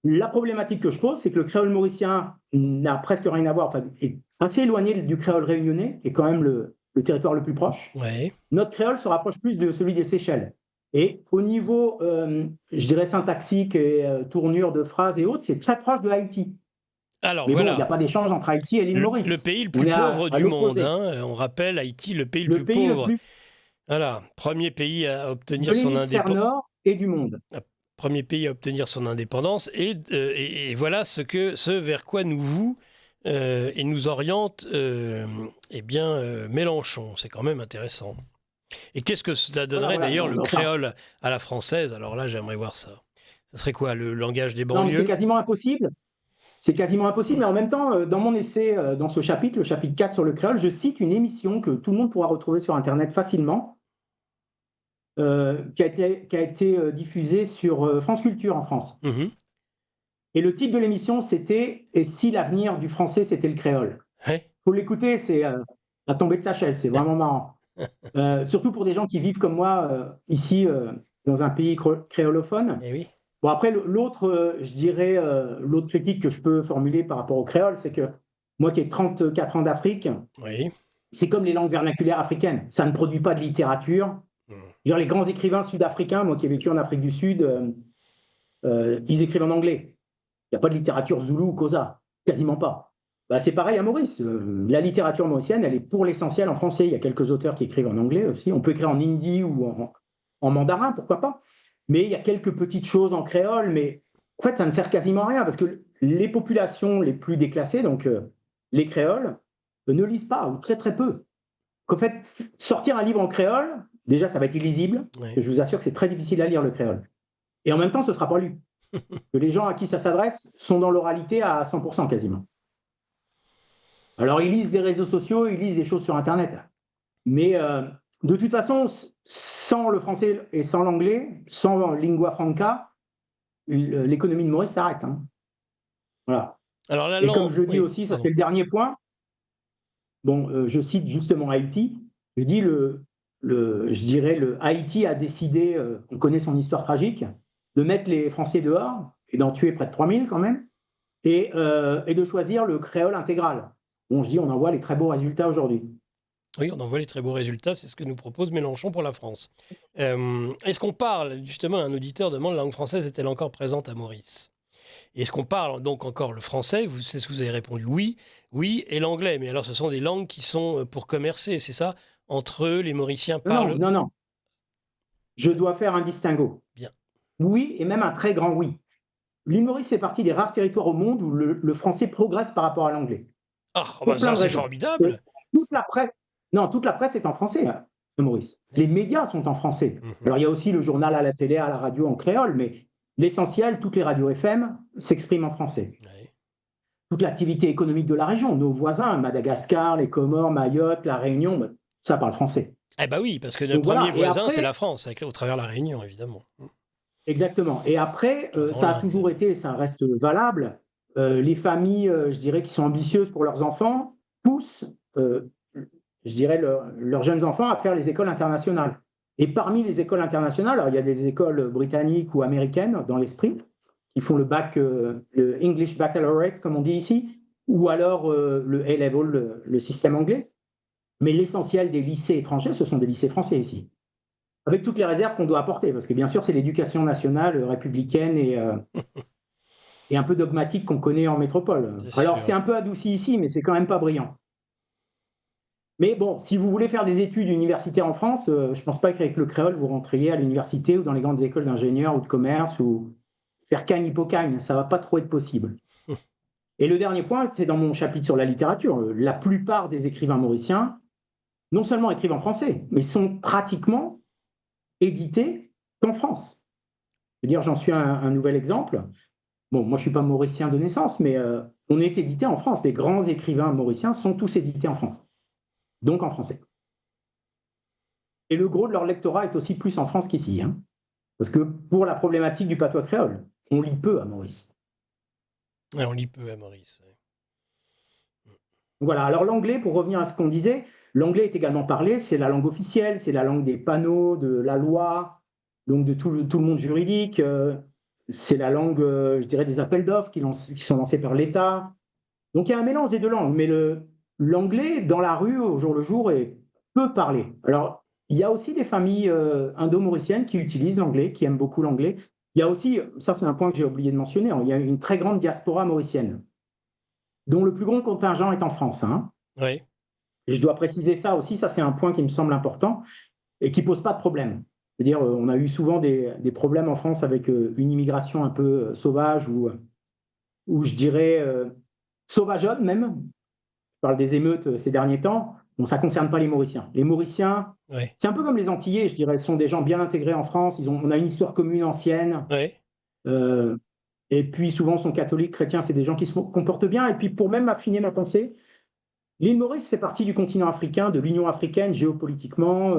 La problématique que je pose, c'est que le créole mauricien n'a presque rien à voir, enfin, est assez éloigné du créole réunionnais, qui est quand même le territoire le plus proche. Ouais. Notre créole se rapproche plus de celui des Seychelles. Et au niveau, je dirais, syntaxique et tournure de phrases et autres, c'est très proche de Haïti. Alors, mais voilà. bon, il n'y a pas d'échange entre Haïti et l'île Maurice. Le pays le plus pauvre du monde. On rappelle, Haïti, le pays le plus pauvre. Voilà, premier pays à obtenir son indépendance. Nord et du monde. Premier pays à obtenir son indépendance. Et voilà ce vers quoi nous voue et nous oriente Mélenchon. C'est quand même intéressant. Et qu'est-ce que ça donnerait d'ailleurs le créole à la française? Alors là, j'aimerais voir ça. Ça serait quoi, le langage des banlieues? Non, mais c'est quasiment impossible. C'est quasiment impossible, mais en même temps, dans mon essai, dans ce chapitre, le chapitre 4 sur le créole, je cite une émission que tout le monde pourra retrouver sur Internet facilement, qui a été diffusée sur France Culture en France. Et le titre de l'émission, c'était « Et si l'avenir du français, c'était le créole ?» Il faut l'écouter, c'est à tomber de sa chaise, c'est vraiment marrant. Surtout pour des gens qui vivent comme moi, ici, dans un pays créolophone. Eh oui. Bon, après, l'autre critique que je peux formuler par rapport au créole, c'est que moi qui ai 34 ans d'Afrique, c'est comme les langues vernaculaires africaines. Ça ne produit pas de littérature. Genre, les grands écrivains sud-africains, moi qui ai vécu en Afrique du Sud, ils écrivent en anglais. Il n'y a pas de littérature zoulou ou kosa, quasiment pas. Bah, c'est pareil à Maurice. La littérature mauricienne, elle est pour l'essentiel en français. Il y a quelques auteurs qui écrivent en anglais aussi. On peut écrire en hindi ou en mandarin, pourquoi pas. Mais il y a quelques petites choses en créole, mais en fait, ça ne sert quasiment à rien, parce que les populations les plus déclassées, donc les créoles, ne lisent pas, ou très très peu. En fait, sortir un livre en créole, déjà, ça va être illisible, parce que je vous assure que c'est très difficile à lire le créole. Et en même temps, ce ne sera pas lu. Que les gens à qui ça s'adresse sont dans l'oralité à 100% quasiment. Alors, ils lisent les réseaux sociaux, ils lisent des choses sur Internet. Mais de toute façon, sans le français et sans l'anglais, sans lingua franca, l'économie de Maurice s'arrête. Voilà. Alors, et comme je le dis aussi, ça c'est le dernier point. Bon, je cite justement Haïti. Je dis je dirais le Haïti a décidé, on connaît son histoire tragique, de mettre les Français dehors et d'en tuer près de 3000 quand même, et de choisir le créole intégral. Bon, je dis, on en voit les très beaux résultats aujourd'hui. Oui, on en voit les très beaux résultats, c'est ce que nous propose Mélenchon pour la France. Est-ce qu'on parle, justement, un auditeur demande, la langue française est-elle encore présente à Maurice? Est-ce qu'on parle donc encore le français? C'est ce que vous avez répondu, oui, et l'anglais. Mais alors, ce sont des langues qui sont pour commercer, c'est ça? Entre eux, les Mauriciens parlent... Non. Je dois faire un distinguo. Bien. Oui, et même un très grand oui. l'île Maurice fait partie des rares territoires au monde où le français progresse par rapport à l'anglais. Ah, Pour bah plein ça, de c'est raisons. formidable. Toute la presse, non, toute la presse est en français, hein, Maurice. Les médias sont en français. Alors, il y a aussi le journal à la télé, à la radio en créole, mais l'essentiel, toutes les radios FM s'expriment en français. Ouais. Toute l'activité économique de la région, nos voisins, Madagascar, les Comores, Mayotte, la Réunion, ça parle français. Eh bah oui, parce que notre Donc premier voilà, et voisin, c'est après, la France, au travers de la Réunion, évidemment. exactement. Et après, Avant ça a l'Inde. toujours été, ça reste valable. Les familles, je dirais, qui sont ambitieuses pour leurs enfants, poussent, je dirais, leurs jeunes enfants à faire les écoles internationales. Et parmi les écoles internationales, alors il y a des écoles britanniques ou américaines dans l'esprit, qui font le bac, le English Baccalaureate, comme on dit ici, ou alors le A-level, le système anglais. Mais l'essentiel des lycées étrangers, ce sont des lycées français ici. Avec toutes les réserves qu'on doit apporter, parce que bien sûr, c'est l'éducation nationale républicaine et un peu dogmatique qu'on connaît en métropole. C'est Alors, sûr. c'est un peu adouci ici, mais c'est quand même pas brillant. Mais bon, si vous voulez faire des études universitaires en France, je ne pense pas qu'avec le créole, vous rentriez à l'université ou dans les grandes écoles d'ingénieurs ou de commerce ou faire cagne hippocagne, ça ne va pas trop être possible. Et le dernier point, c'est dans mon chapitre sur la littérature. La plupart des écrivains mauriciens, non seulement écrivent en français, mais sont pratiquement édités qu'en France. Je veux dire, j'en suis un nouvel exemple. Bon, moi, je ne suis pas mauricien de naissance, mais on est édité en France. Les grands écrivains mauriciens sont tous édités en France, donc en français. Et le gros de leur lectorat est aussi plus en France qu'ici, hein, parce que pour la problématique du patois créole, on lit peu à Maurice. Ouais, on lit peu à Maurice. Ouais. Voilà, alors l'anglais, pour revenir à ce qu'on disait, l'anglais est également parlé, c'est la langue officielle, c'est la langue des panneaux, de la loi, donc de tout le monde juridique, c'est la langue, je dirais, des appels d'offres qui sont lancés par l'État. Donc il y a un mélange des deux langues, mais l'anglais, dans la rue, au jour le jour, est peu parlé. Alors, il y a aussi des familles indo-mauriciennes qui utilisent l'anglais, qui aiment beaucoup l'anglais. Il y a aussi, ça c'est un point que j'ai oublié de mentionner, il y a une très grande diaspora mauricienne, dont le plus grand contingent est en France, hein. Oui. Et je dois préciser ça aussi, ça c'est un point qui me semble important et qui ne pose pas de problème. C'est-à-dire, on a eu souvent des problèmes en France avec une immigration un peu sauvage ou je dirais sauvageonne même. Je parle des émeutes ces derniers temps. Bon, ça ne concerne pas les Mauriciens. Les Mauriciens, Oui. c'est un peu comme les Antillais, je dirais, sont des gens bien intégrés en France. On a une histoire commune ancienne. Oui. Et puis souvent, sont catholiques, chrétiens, c'est des gens qui se comportent bien. Et puis pour même affiner ma pensée, l'île Maurice fait partie du continent africain, de l'Union africaine, géopolitiquement,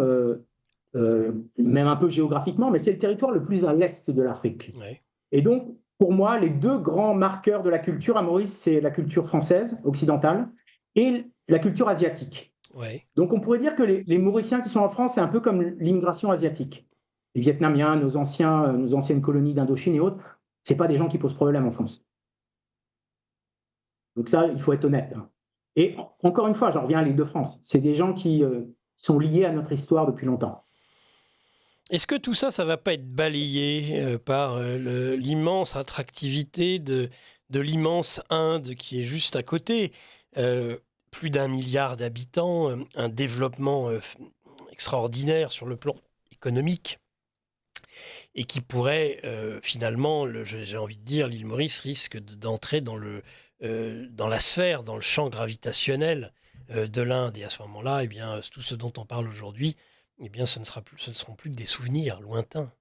même un peu géographiquement, mais c'est le territoire le plus à l'est de l'Afrique. Oui. Et donc, pour moi, les deux grands marqueurs de la culture à Maurice, c'est la culture française, occidentale, et la culture asiatique. Oui. Donc on pourrait dire que les Mauriciens qui sont en France, c'est un peu comme l'immigration asiatique. Les Vietnamiens, nos anciennes colonies d'Indochine et autres, ce pas des gens qui posent problème en France. Donc ça, il faut être honnête. Et encore une fois, j'en reviens à l'Île-de-France. C'est des gens qui sont liés à notre histoire depuis longtemps. Est-ce que tout ça, ça ne va pas être balayé par l'immense attractivité de l'immense Inde qui est juste à côté, plus d'1 milliard d'habitants, un développement extraordinaire sur le plan économique, et qui pourrait finalement, j'ai envie de dire, l'île Maurice risque d'entrer dans la sphère, dans le champ gravitationnel de l'Inde. Et à ce moment-là, eh bien, tout ce dont on parle aujourd'hui, eh bien, ce ne seront plus que des souvenirs lointains.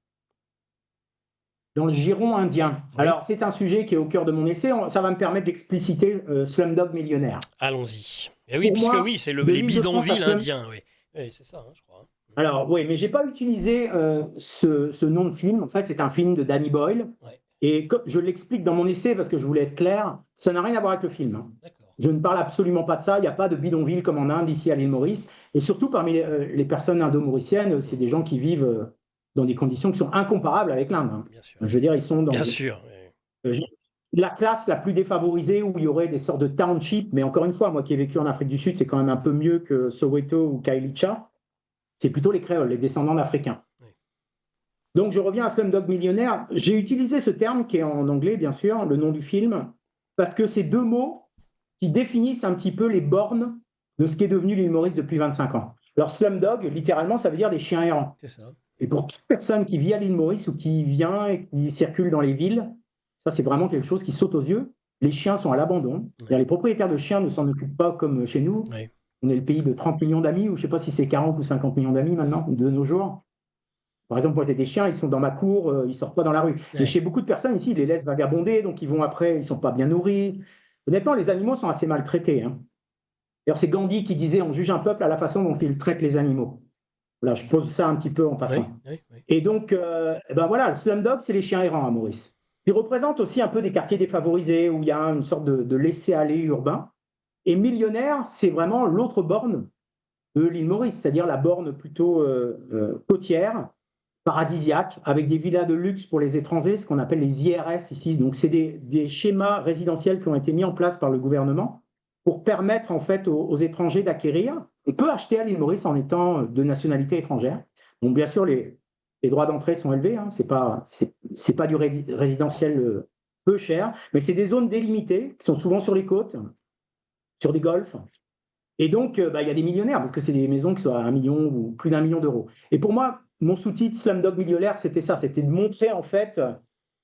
Dans le giron indien. Oui. Alors, c'est un sujet qui est au cœur de mon essai. Ça va me permettre d'expliciter Slumdog Millionnaire. Allons-y. Et oui, puisque oui, c'est les bidonvilles indiens. Oui, oui c'est ça, hein, je crois. Alors, oui, mais je n'ai pas utilisé ce nom de film. En fait, c'est un film de Danny Boyle. Ouais. Et je l'explique dans mon essai parce que je voulais être clair, ça n'a rien à voir avec le film. Hein. Je ne parle absolument pas de ça. Il n'y a pas de bidonville comme en Inde, ici à l'île Maurice. Et surtout, parmi les personnes indo-mauriciennes, c'est des gens qui vivent dans des conditions qui sont incomparables avec l'Inde. Hein. Je veux dire, ils sont dans la classe la plus défavorisée où il y aurait des sortes de townships. Mais encore une fois, moi qui ai vécu en Afrique du Sud, c'est quand même un peu mieux que Soweto ou Kailicha. C'est plutôt les créoles, les descendants d'Africains. Oui. Donc, je reviens à Slumdog Millionnaire. J'ai utilisé ce terme qui est en anglais, bien sûr, le nom du film, parce que c'est deux mots qui définissent un petit peu les bornes de ce qui est devenu l'île Maurice depuis 25 ans. Alors, Slumdog, littéralement, ça veut dire des chiens errants. C'est ça. Et pour toute personne qui vit à l'île Maurice ou qui vient et qui circule dans les villes, Ça, c'est vraiment quelque chose qui saute aux yeux. Les chiens sont à l'abandon. Les propriétaires de chiens ne s'en occupent pas comme chez nous. Oui. On est le pays de 30 millions d'amis, ou je ne sais pas si c'est 40 ou 50 millions d'amis maintenant, de nos jours. Par exemple, moi j'ai des chiens, ils sont dans ma cour, ils ne sortent pas dans la rue. Ouais. Mais chez beaucoup de personnes ici, ils les laissent vagabonder, donc ils vont après, ils ne sont pas bien nourris. Honnêtement, les animaux sont assez maltraités. Hein. D'ailleurs, c'est Gandhi qui disait on juge un peuple à la façon dont il traite les animaux. Voilà, je pose ça un petit peu en passant. Oui. Et donc, ben voilà, le slumdog, c'est les chiens errants à Maurice. Ils représentent aussi un peu des quartiers défavorisés où il y a une sorte de laisser-aller urbain. Et Millionnaire, c'est vraiment l'autre borne de l'île Maurice, c'est-à-dire la borne plutôt côtière, paradisiaque, avec des villas de luxe pour les étrangers, ce qu'on appelle les IRS ici. Donc, c'est des schémas résidentiels qui ont été mis en place par le gouvernement pour permettre en fait aux étrangers d'acquérir. On peut acheter à l'île Maurice en étant de nationalité étrangère. Donc, bien sûr, les droits d'entrée sont élevés. Hein. C'est pas du résidentiel peu cher, mais c'est des zones délimitées qui sont souvent sur les côtes, sur des golfs. Et donc, il y a des millionnaires, parce que c'est des maisons qui sont à 1 million ou plus d'1 million d'euros. Et pour moi, mon sous-titre Slumdog Millionnaire, c'était ça, c'était de montrer en fait,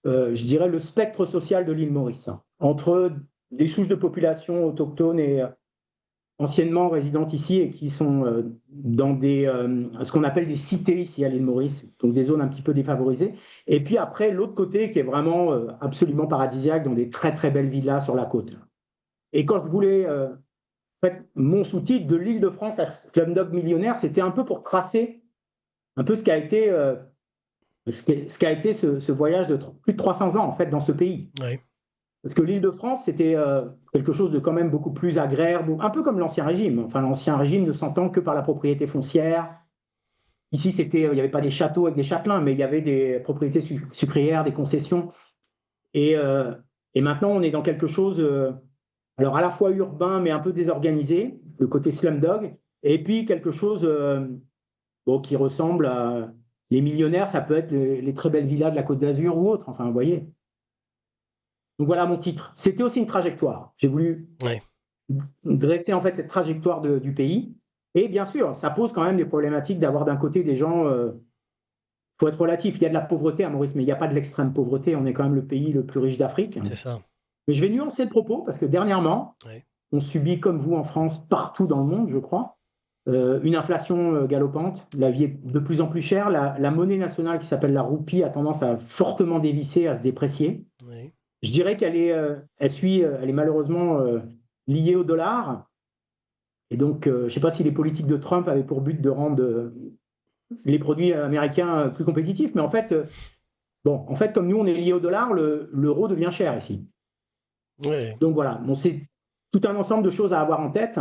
je dirais, le spectre social de l'île Maurice, hein, entre des souches de population autochtones et anciennement résidentes ici et qui sont dans ce qu'on appelle des cités ici à l'île Maurice, donc des zones un petit peu défavorisées. Et puis après, l'autre côté qui est vraiment absolument paradisiaque, dans des très très belles villas sur la côte. Et quand je voulais... En fait, mon sous-titre de l'Île-de-France à Slumdog Millionnaire, c'était un peu pour tracer un peu ce qu'a été, ce voyage de plus de 300 ans en fait dans ce pays. Oui. Parce que l'Île-de-France, c'était quelque chose de quand même beaucoup plus agraire, un peu comme l'Ancien Régime. Enfin, l'Ancien Régime ne s'entend que par la propriété foncière. Ici, il n'y avait pas des châteaux avec des châtelains, mais il y avait des propriétés sucrières, des concessions. Et maintenant, on est dans quelque chose... alors à la fois urbain, mais un peu désorganisé, le côté slumdog, et puis quelque chose qui ressemble à... Les millionnaires, ça peut être les très belles villas de la Côte d'Azur ou autre, enfin, vous voyez. Donc voilà mon titre. C'était aussi une trajectoire. J'ai voulu dresser en fait cette trajectoire du pays. Et bien sûr, ça pose quand même des problématiques d'avoir d'un côté des gens... faut être relatif, il y a de la pauvreté à Maurice, mais il n'y a pas de l'extrême pauvreté. On est quand même le pays le plus riche d'Afrique. C'est ça. Mais je vais nuancer le propos parce que dernièrement, on subit, comme vous en France, partout dans le monde, je crois, une inflation galopante. La vie est de plus en plus chère. La monnaie nationale qui s'appelle la roupie a tendance à fortement dévisser, à se déprécier. Oui. Je dirais qu'elle est, elle est malheureusement liée au dollar. Et donc, je ne sais pas si les politiques de Trump avaient pour but de rendre les produits américains plus compétitifs, mais en fait, comme nous, on est lié au dollar, l'euro devient cher ici. Oui. Donc voilà, c'est tout un ensemble de choses à avoir en tête,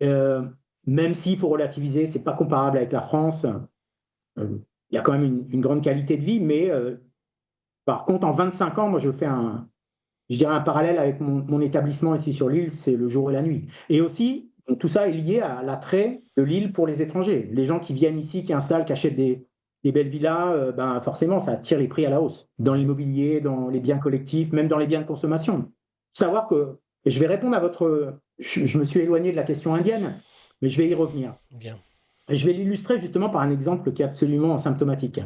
même s'il faut relativiser, c'est pas comparable avec la France. Il y a quand même une grande qualité de vie, mais par contre, en 25 ans, moi, je dirais un parallèle avec mon établissement ici sur l'île, c'est le jour et la nuit. Et aussi, tout ça est lié à l'attrait de l'île pour les étrangers. Les gens qui viennent ici, qui installent, qui achètent des belles villas, forcément, ça tire les prix à la hausse, dans l'immobilier, dans les biens collectifs, même dans les biens de consommation. Savoir que, et je vais répondre à votre... Je me suis éloigné de la question indienne, mais je vais y revenir. Bien. Et je vais l'illustrer justement par un exemple qui est absolument symptomatique.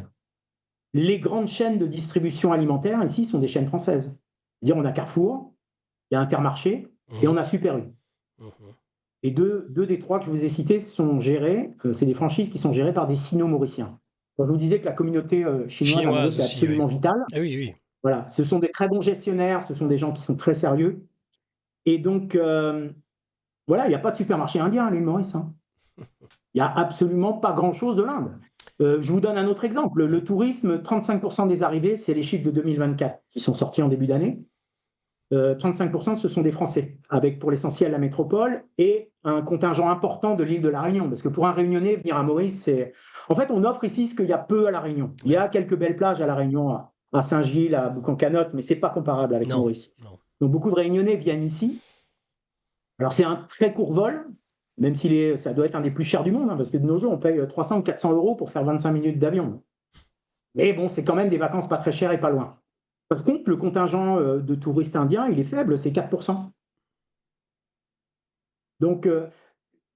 Les grandes chaînes de distribution alimentaire ici sont des chaînes françaises. C'est-à-dire on a Carrefour, il y a Intermarché et on a Super U. Et deux des trois que je vous ai cités sont gérés, c'est des franchises qui sont gérées par des Sino-Mauriciens. Je vous disais que la communauté chinoise à Maurice est absolument vitale. Ah oui. Voilà, ce sont des très bons gestionnaires, ce sont des gens qui sont très sérieux. Et donc, voilà, il n'y a pas de supermarché indien à l'île Maurice. Hein. Il n'y a absolument pas grand-chose de l'Inde. Je vous donne un autre exemple. Le tourisme, 35% des arrivées, c'est les chiffres de 2024 qui sont sortis en début d'année. 35%, ce sont des Français, avec pour l'essentiel la métropole et un contingent important de l'île de la Réunion. Parce que pour un Réunionnais, venir à Maurice, c'est... En fait, on offre ici ce qu'il y a peu à la Réunion. Il y a quelques belles plages à la Réunion, à Saint-Gilles, à Boucan-Canotte, mais ce n'est pas comparable avec Maurice. Non. Donc beaucoup de Réunionnais viennent ici. Alors c'est un très court vol, même si ça doit être un des plus chers du monde, hein, parce que de nos jours, on paye 300 ou 400 € pour faire 25 minutes d'avion. Mais bon, c'est quand même des vacances pas très chères et pas loin. Par contre, le contingent de touristes indiens, il est faible, c'est 4%. Donc,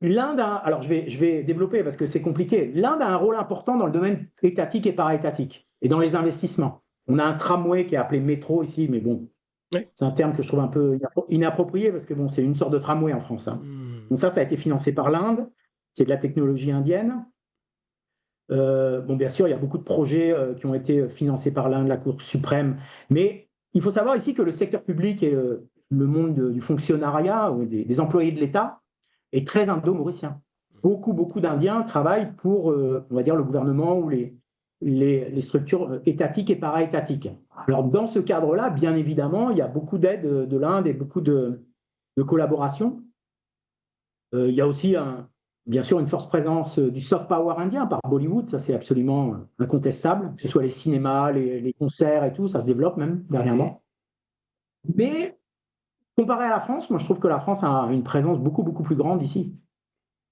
l'Inde alors je vais développer parce que c'est compliqué. L'Inde a un rôle important dans le domaine étatique et para-étatique, et dans les investissements. On a un tramway qui est appelé métro ici, mais bon, Oui. c'est un terme que je trouve un peu inapproprié parce que bon, c'est une sorte de tramway en France. Hein. Donc ça a été financé par l'Inde. C'est de la technologie indienne. Bon, bien sûr, il y a beaucoup de projets qui ont été financés par l'Inde, la Cour suprême. Mais il faut savoir ici que le secteur public et le monde du fonctionnariat ou des employés de l'État est très indo-mauricien. Beaucoup d'Indiens travaillent pour, on va dire, le gouvernement ou les structures étatiques et para-étatiques. Alors, dans ce cadre-là, bien évidemment, il y a beaucoup d'aide de l'Inde et beaucoup de collaboration. Il y a aussi, bien sûr, une forte présence du soft power indien par Bollywood, ça c'est absolument incontestable, que ce soit les cinémas, les concerts et tout, ça se développe même dernièrement. Mais, comparé à la France, moi je trouve que la France a une présence beaucoup plus grande ici,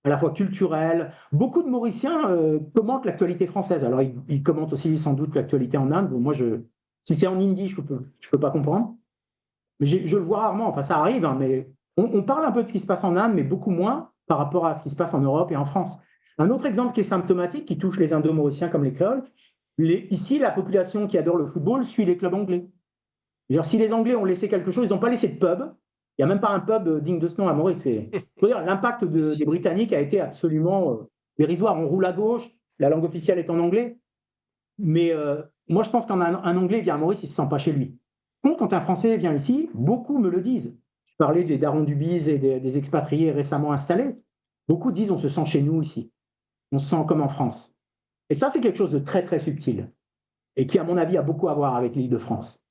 à la fois culturelle. Beaucoup de Mauriciens commentent l'actualité française. Alors, ils commentent aussi sans doute l'actualité en Inde. Bon, moi, si c'est en hindi, je peux pas comprendre. Mais je le vois rarement. Enfin, ça arrive, hein, mais on parle un peu de ce qui se passe en Inde, mais beaucoup moins par rapport à ce qui se passe en Europe et en France. Un autre exemple qui est symptomatique, qui touche les Indo-Mauriciens comme les créoles, ici, la population qui adore le football suit les clubs anglais. C'est-à-dire, si les Anglais ont laissé quelque chose, ils n'ont pas laissé de pub. Il n'y a même pas un pub digne de ce nom à Maurice. L'impact des Britanniques a été absolument dérisoire. On roule à gauche, la langue officielle est en anglais. Mais moi, je pense qu'un Anglais vient à Maurice, il ne se sent pas chez lui. Quand un Français vient ici, beaucoup me le disent. Je parlais des darons du bise et des expatriés récemment installés. Beaucoup disent on se sent chez nous ici. On se sent comme en France. Et ça, c'est quelque chose de très subtil et qui, à mon avis, a beaucoup à voir avec l'Île-de-France.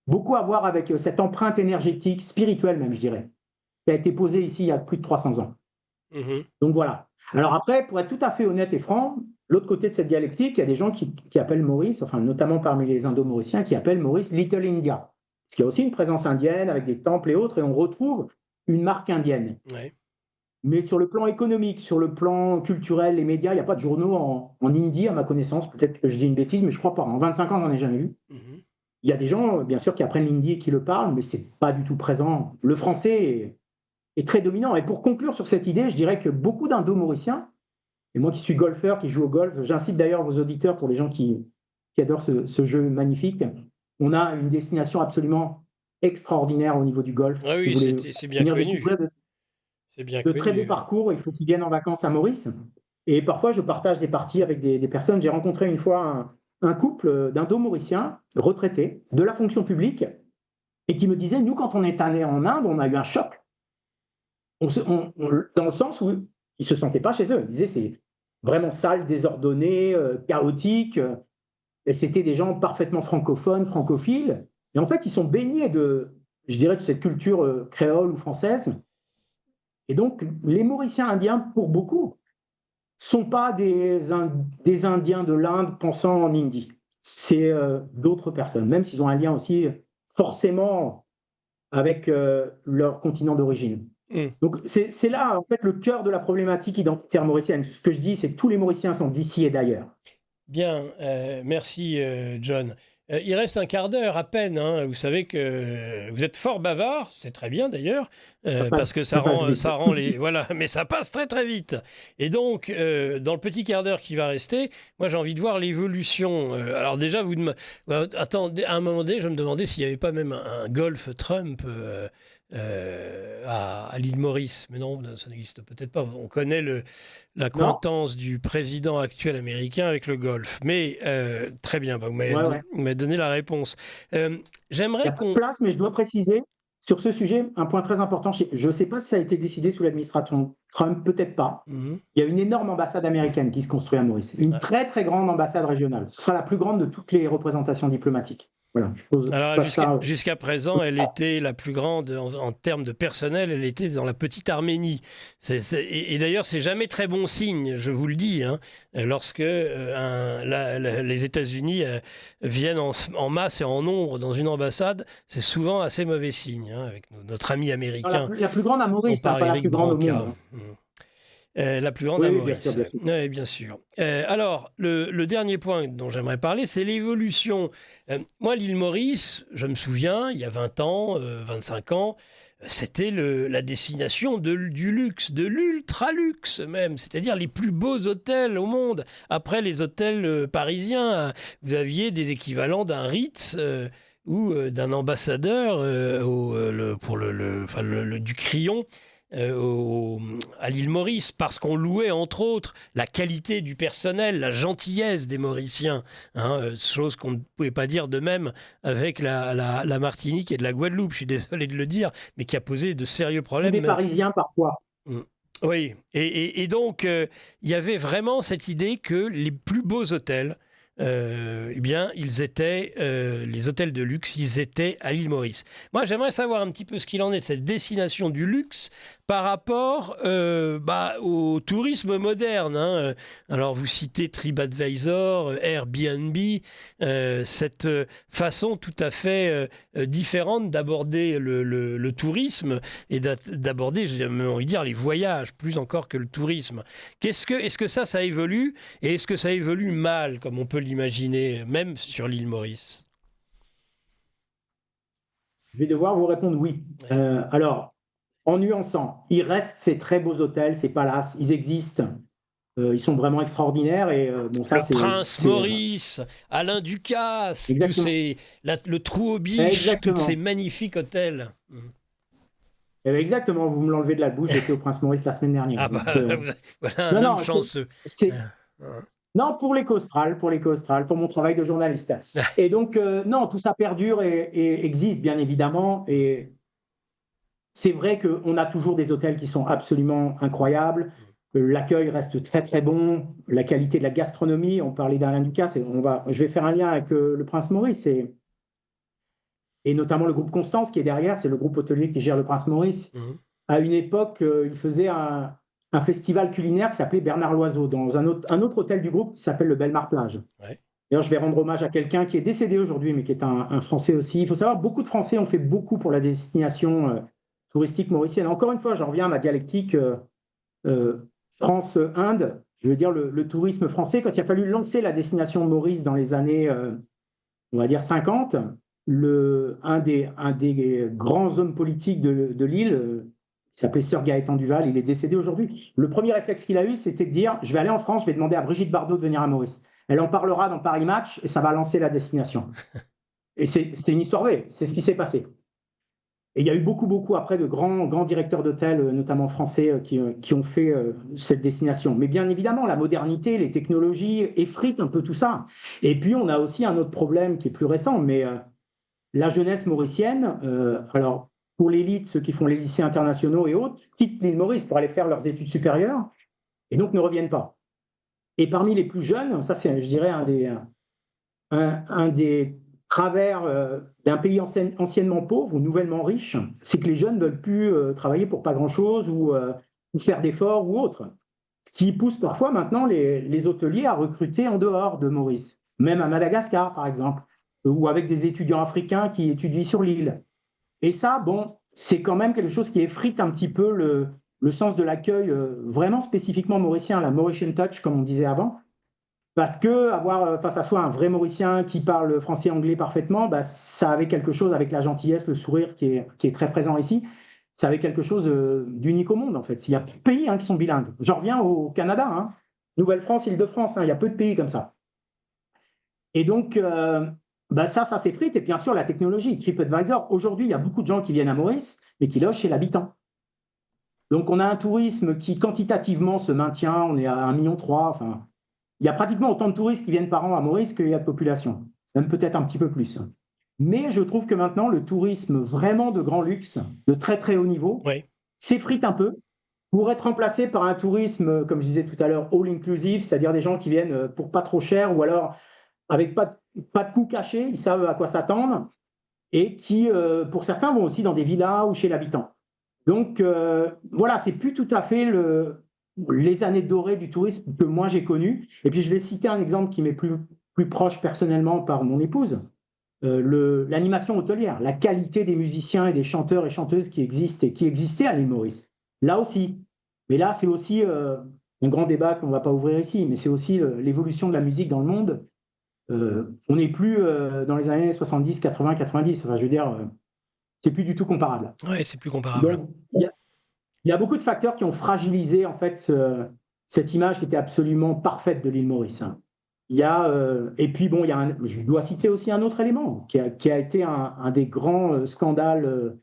Beaucoup à voir avec cette empreinte énergétique, spirituelle même, je dirais, qui a été posée ici il y a plus de 300 ans. Donc voilà. Alors après, pour être tout à fait honnête et franc, l'autre côté de cette dialectique, il y a des gens qui appellent Maurice, enfin notamment parmi les Indo-Mauriciens, qui appellent Maurice Little India. Parce qu'il y a aussi une présence indienne avec des temples et autres, et on retrouve une marque indienne. Ouais. Mais sur le plan économique, sur le plan culturel, les médias, il n'y a pas de journaux en hindi, à ma connaissance. Peut-être que je dis une bêtise, mais je ne crois pas. En 25 ans, j'en ai jamais vu. Il y a des gens, bien sûr, qui apprennent l'hindi et qui le parlent, mais ce n'est pas du tout présent. Le français est très dominant. Et pour conclure sur cette idée, je dirais que beaucoup d'Indo-Mauriciens, et moi qui suis golfeur, qui joue au golf, j'incite d'ailleurs vos auditeurs, pour les gens qui adorent ce jeu magnifique, on a une destination absolument extraordinaire au niveau du golf. Ah oui, c'est bien connu. C'est bien connu. Très beaux parcours, il faut qu'ils viennent en vacances à Maurice. Et parfois, je partage des parties avec des personnes. J'ai rencontré une fois un couple d'Indo-Mauriciens retraités de la fonction publique et qui me disaient, nous, quand on est allé en Inde, on a eu un choc. Dans le sens où ils ne se sentaient pas chez eux. Ils disaient, c'est vraiment sale, désordonné, chaotique. Et c'était des gens parfaitement francophones, francophiles. Et en fait, ils sont baignés de cette culture créole ou française. Et donc, les Mauriciens indiens, pour beaucoup, ne sont pas des Indiens de l'Inde pensant en hindi. C'est d'autres personnes, même s'ils ont un lien aussi forcément avec leur continent d'origine. Donc, c'est là, en fait, le cœur de la problématique identitaire mauricienne. Ce que je dis, c'est que tous les Mauriciens sont d'ici et d'ailleurs. Bien, merci John. Il reste un quart d'heure à peine. Hein. Vous savez que vous êtes fort bavard, c'est très bien d'ailleurs, parce que ça rend les voilà, mais ça passe très vite. Et donc, dans le petit quart d'heure qui va rester, moi j'ai envie de voir l'évolution. Alors déjà, attendez, à un moment donné, je me demandais s'il n'y avait pas même un golf Trump. À l'île Maurice, mais non, ça n'existe peut-être pas. On connaît l'acquaintance du président actuel américain avec le golf. Mais très bien, vous m'avez donné la réponse. J'aimerais qu'on... Il y a place, mais je dois préciser sur ce sujet un point très important. Je ne sais pas si ça a été décidé sous l'administration Trump, peut-être pas. Il y a une énorme ambassade américaine qui se construit à Maurice. Une très grande ambassade régionale. Ce sera la plus grande de toutes les représentations diplomatiques. Voilà, jusqu'à présent, elle était la plus grande en termes de personnel, elle était dans la petite Arménie. Et d'ailleurs, c'est jamais très bon signe, je vous le dis, hein, lorsque les États-Unis viennent en masse et en nombre dans une ambassade, c'est souvent assez mauvais signe, hein, avec notre ami américain. La plus grande à Maurice, pas la plus grande au monde. La plus grande à Maurice. Oui, bien sûr. Alors, le dernier point dont j'aimerais parler, c'est l'évolution. Moi, l'île Maurice, je me souviens, il y a 20 ans, 25 ans, c'était la destination du luxe, de l'ultra-luxe même, c'est-à-dire les plus beaux hôtels au monde. Après les hôtels parisiens, vous aviez des équivalents d'un Ritz ou d'un ambassadeur du Crillon à l'île Maurice, parce qu'on louait entre autres la qualité du personnel, la gentillesse des Mauriciens, chose qu'on ne pouvait pas dire de même avec la Martinique et de la Guadeloupe, je suis désolé de le dire, mais qui a posé de sérieux problèmes. Des Parisiens parfois. Oui, et donc il y avait vraiment cette idée que les plus beaux hôtels, eh bien, les hôtels de luxe, ils étaient à l'île Maurice. Moi, j'aimerais savoir un petit peu ce qu'il en est de cette destination du luxe par rapport au tourisme moderne. Alors, vous citez TripAdvisor, Airbnb, cette façon tout à fait différente d'aborder le tourisme et d'aborder, j'ai envie de dire, les voyages, plus encore que le tourisme. Est-ce que ça évolue et est-ce que ça évolue mal, comme on peut l'imaginer, même sur l'île Maurice? Je vais devoir vous répondre oui. Alors, en nuançant, il reste ces très beaux hôtels, ces palaces, ils existent. Ils sont vraiment extraordinaires. Et, le Prince Maurice, Alain Ducasse, le Trou aux Biches, tous ces magnifiques hôtels. Exactement, vous me l'enlevez de la bouche, j'étais au Prince Maurice la semaine dernière. Voilà un homme chanceux. Non, pour l'Éco-Austral, pour mon travail de journaliste. Et donc, non, tout ça perdure et existe, bien évidemment. Et c'est vrai qu'on a toujours des hôtels qui sont absolument incroyables. L'accueil reste très, très bon. La qualité de la gastronomie, on parlait d'Alain Ducasse, je vais faire un lien avec le Prince Maurice et notamment le groupe Constance qui est derrière, c'est le groupe hôtelier qui gère le Prince Maurice. À une époque, il faisait un festival culinaire qui s'appelait Bernard Loiseau, dans un autre hôtel du groupe qui s'appelle le Belmar Plage. Ouais. D'ailleurs, je vais rendre hommage à quelqu'un qui est décédé aujourd'hui, mais qui est un Français aussi. Il faut savoir, beaucoup de Français ont fait beaucoup pour la destination touristique mauricienne. Encore une fois, j'en reviens à ma dialectique France-Inde. Je veux dire, le tourisme français, quand il a fallu lancer la destination Maurice dans les années, on va dire, 50, un des grands hommes politiques de l'île, il s'appelait Sir Gaëtan Duval, il est décédé aujourd'hui. Le premier réflexe qu'il a eu, c'était de dire, je vais aller en France, je vais demander à Brigitte Bardot de venir à Maurice. Elle en parlera dans Paris Match et ça va lancer la destination. Et c'est une histoire vraie, c'est ce qui s'est passé. Et il y a eu beaucoup après de grands directeurs d'hôtels, notamment français, qui ont fait cette destination. Mais bien évidemment, la modernité, les technologies effritent un peu tout ça. Et puis, on a aussi un autre problème qui est plus récent, mais la jeunesse mauricienne, alors pour l'élite, ceux qui font les lycées internationaux et autres, quittent l'île Maurice pour aller faire leurs études supérieures et donc ne reviennent pas. Et parmi les plus jeunes, ça c'est, je dirais, un des travers d'un pays anciennement pauvre ou nouvellement riche, c'est que les jeunes ne veulent plus travailler pour pas grand-chose ou faire d'efforts ou autre. Ce qui pousse parfois maintenant les hôteliers à recruter en dehors de Maurice, même à Madagascar par exemple, ou avec des étudiants africains qui étudient sur l'île. Et ça, bon, c'est quand même quelque chose qui effrite un petit peu le sens de l'accueil vraiment spécifiquement mauricien, la Mauritian touch, comme on disait avant. Parce que avoir face à soi un vrai Mauricien qui parle français et anglais parfaitement, bah, ça avait quelque chose avec la gentillesse, le sourire qui est très présent ici. Ça avait quelque chose d'unique au monde, en fait. Il y a peu de pays qui sont bilingues. J'en reviens au Canada, Nouvelle-France, Île-de-France, il y a peu de pays comme ça. Et donc, ça s'effrite. Et bien sûr, la technologie, TripAdvisor. Aujourd'hui, il y a beaucoup de gens qui viennent à Maurice, mais qui logent chez l'habitant. Donc, on a un tourisme qui, quantitativement, se maintient. On est à 1,3 million. Enfin, il y a pratiquement autant de touristes qui viennent par an à Maurice qu'il y a de population. Même peut-être un petit peu plus. Mais je trouve que maintenant, le tourisme vraiment de grand luxe, de très, très haut niveau, s'effrite un peu pour être remplacé par un tourisme, comme je disais tout à l'heure, all-inclusive, c'est-à-dire des gens qui viennent pour pas trop cher ou alors avec pas de coûts cachés, ils savent à quoi s'attendre, et qui, pour certains, vont aussi dans des villas ou chez l'habitant. Donc, voilà, c'est plus tout à fait les années dorées du tourisme que moi j'ai connues. Et puis, je vais citer un exemple qui m'est plus proche personnellement par mon épouse, l'animation hôtelière, la qualité des musiciens et des chanteurs et chanteuses qui existent et qui existaient à l'île Maurice. Là aussi. Mais là, c'est aussi un grand débat qu'on ne va pas ouvrir ici, mais c'est aussi l'évolution de la musique dans le monde. On n'est plus dans les années 70, 80, 90. Enfin, je veux dire, c'est plus du tout comparable. Ouais, c'est plus comparable. Donc, il y a beaucoup de facteurs qui ont fragilisé en fait cette image qui était absolument parfaite de l'île Maurice, hein. Et puis bon, je dois citer aussi un autre élément qui a été un des grands scandales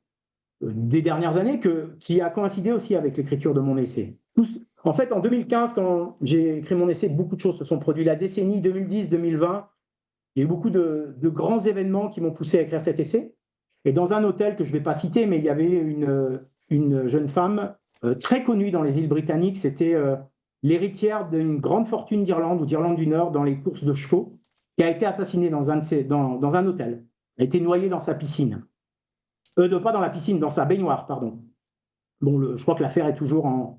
des dernières années, qui a coïncidé aussi avec l'écriture de mon essai. En fait, en 2015, quand j'ai écrit mon essai, beaucoup de choses se sont produites. La décennie 2010-2020, il y a eu beaucoup de grands événements qui m'ont poussé à écrire cet essai. Et dans un hôtel que je ne vais pas citer, mais il y avait une jeune femme très connue dans les îles britanniques. C'était l'héritière d'une grande fortune d'Irlande ou d'Irlande du Nord dans les courses de chevaux, qui a été assassinée dans un hôtel. Elle a été noyée dans sa piscine. Pas dans la piscine, dans sa baignoire, pardon. Bon, je crois que l'affaire est toujours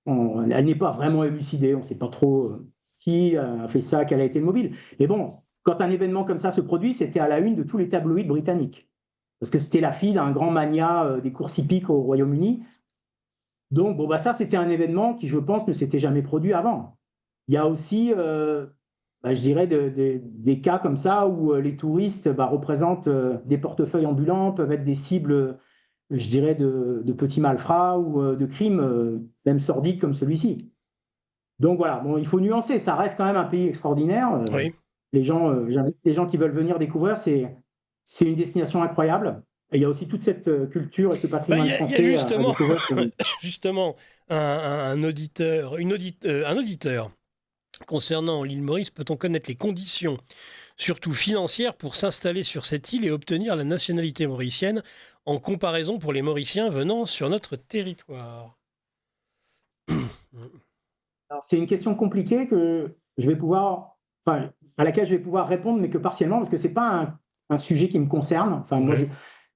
elle n'est pas vraiment élucidée. On ne sait pas trop qui a fait ça, quel a été le mobile. Mais bon, quand un événement comme ça se produit, c'était à la une de tous les tabloïds britanniques. Parce que c'était la fille d'un grand magnat des courses hippiques au Royaume-Uni. Donc, bon, ça, c'était un événement qui, je pense, ne s'était jamais produit avant. Il y a aussi, je dirais, des cas comme ça où les touristes représentent des portefeuilles ambulants, peuvent être des cibles, je dirais, de petits malfrats ou de crimes, même sordides comme celui-ci. Donc voilà, bon, il faut nuancer, ça reste quand même un pays extraordinaire. Oui. Les gens qui veulent venir découvrir, c'est une destination incroyable. Et il y a aussi toute cette culture et ce patrimoine français. Il y a justement un auditeur concernant l'île Maurice. Peut-on connaître les conditions, surtout financières, pour s'installer sur cette île et obtenir la nationalité mauricienne en comparaison pour les Mauriciens venant sur notre territoire? Alors, c'est une question compliquée à laquelle je vais pouvoir répondre, mais que partiellement, parce que ce n'est pas un sujet qui me concerne. Enfin, moi,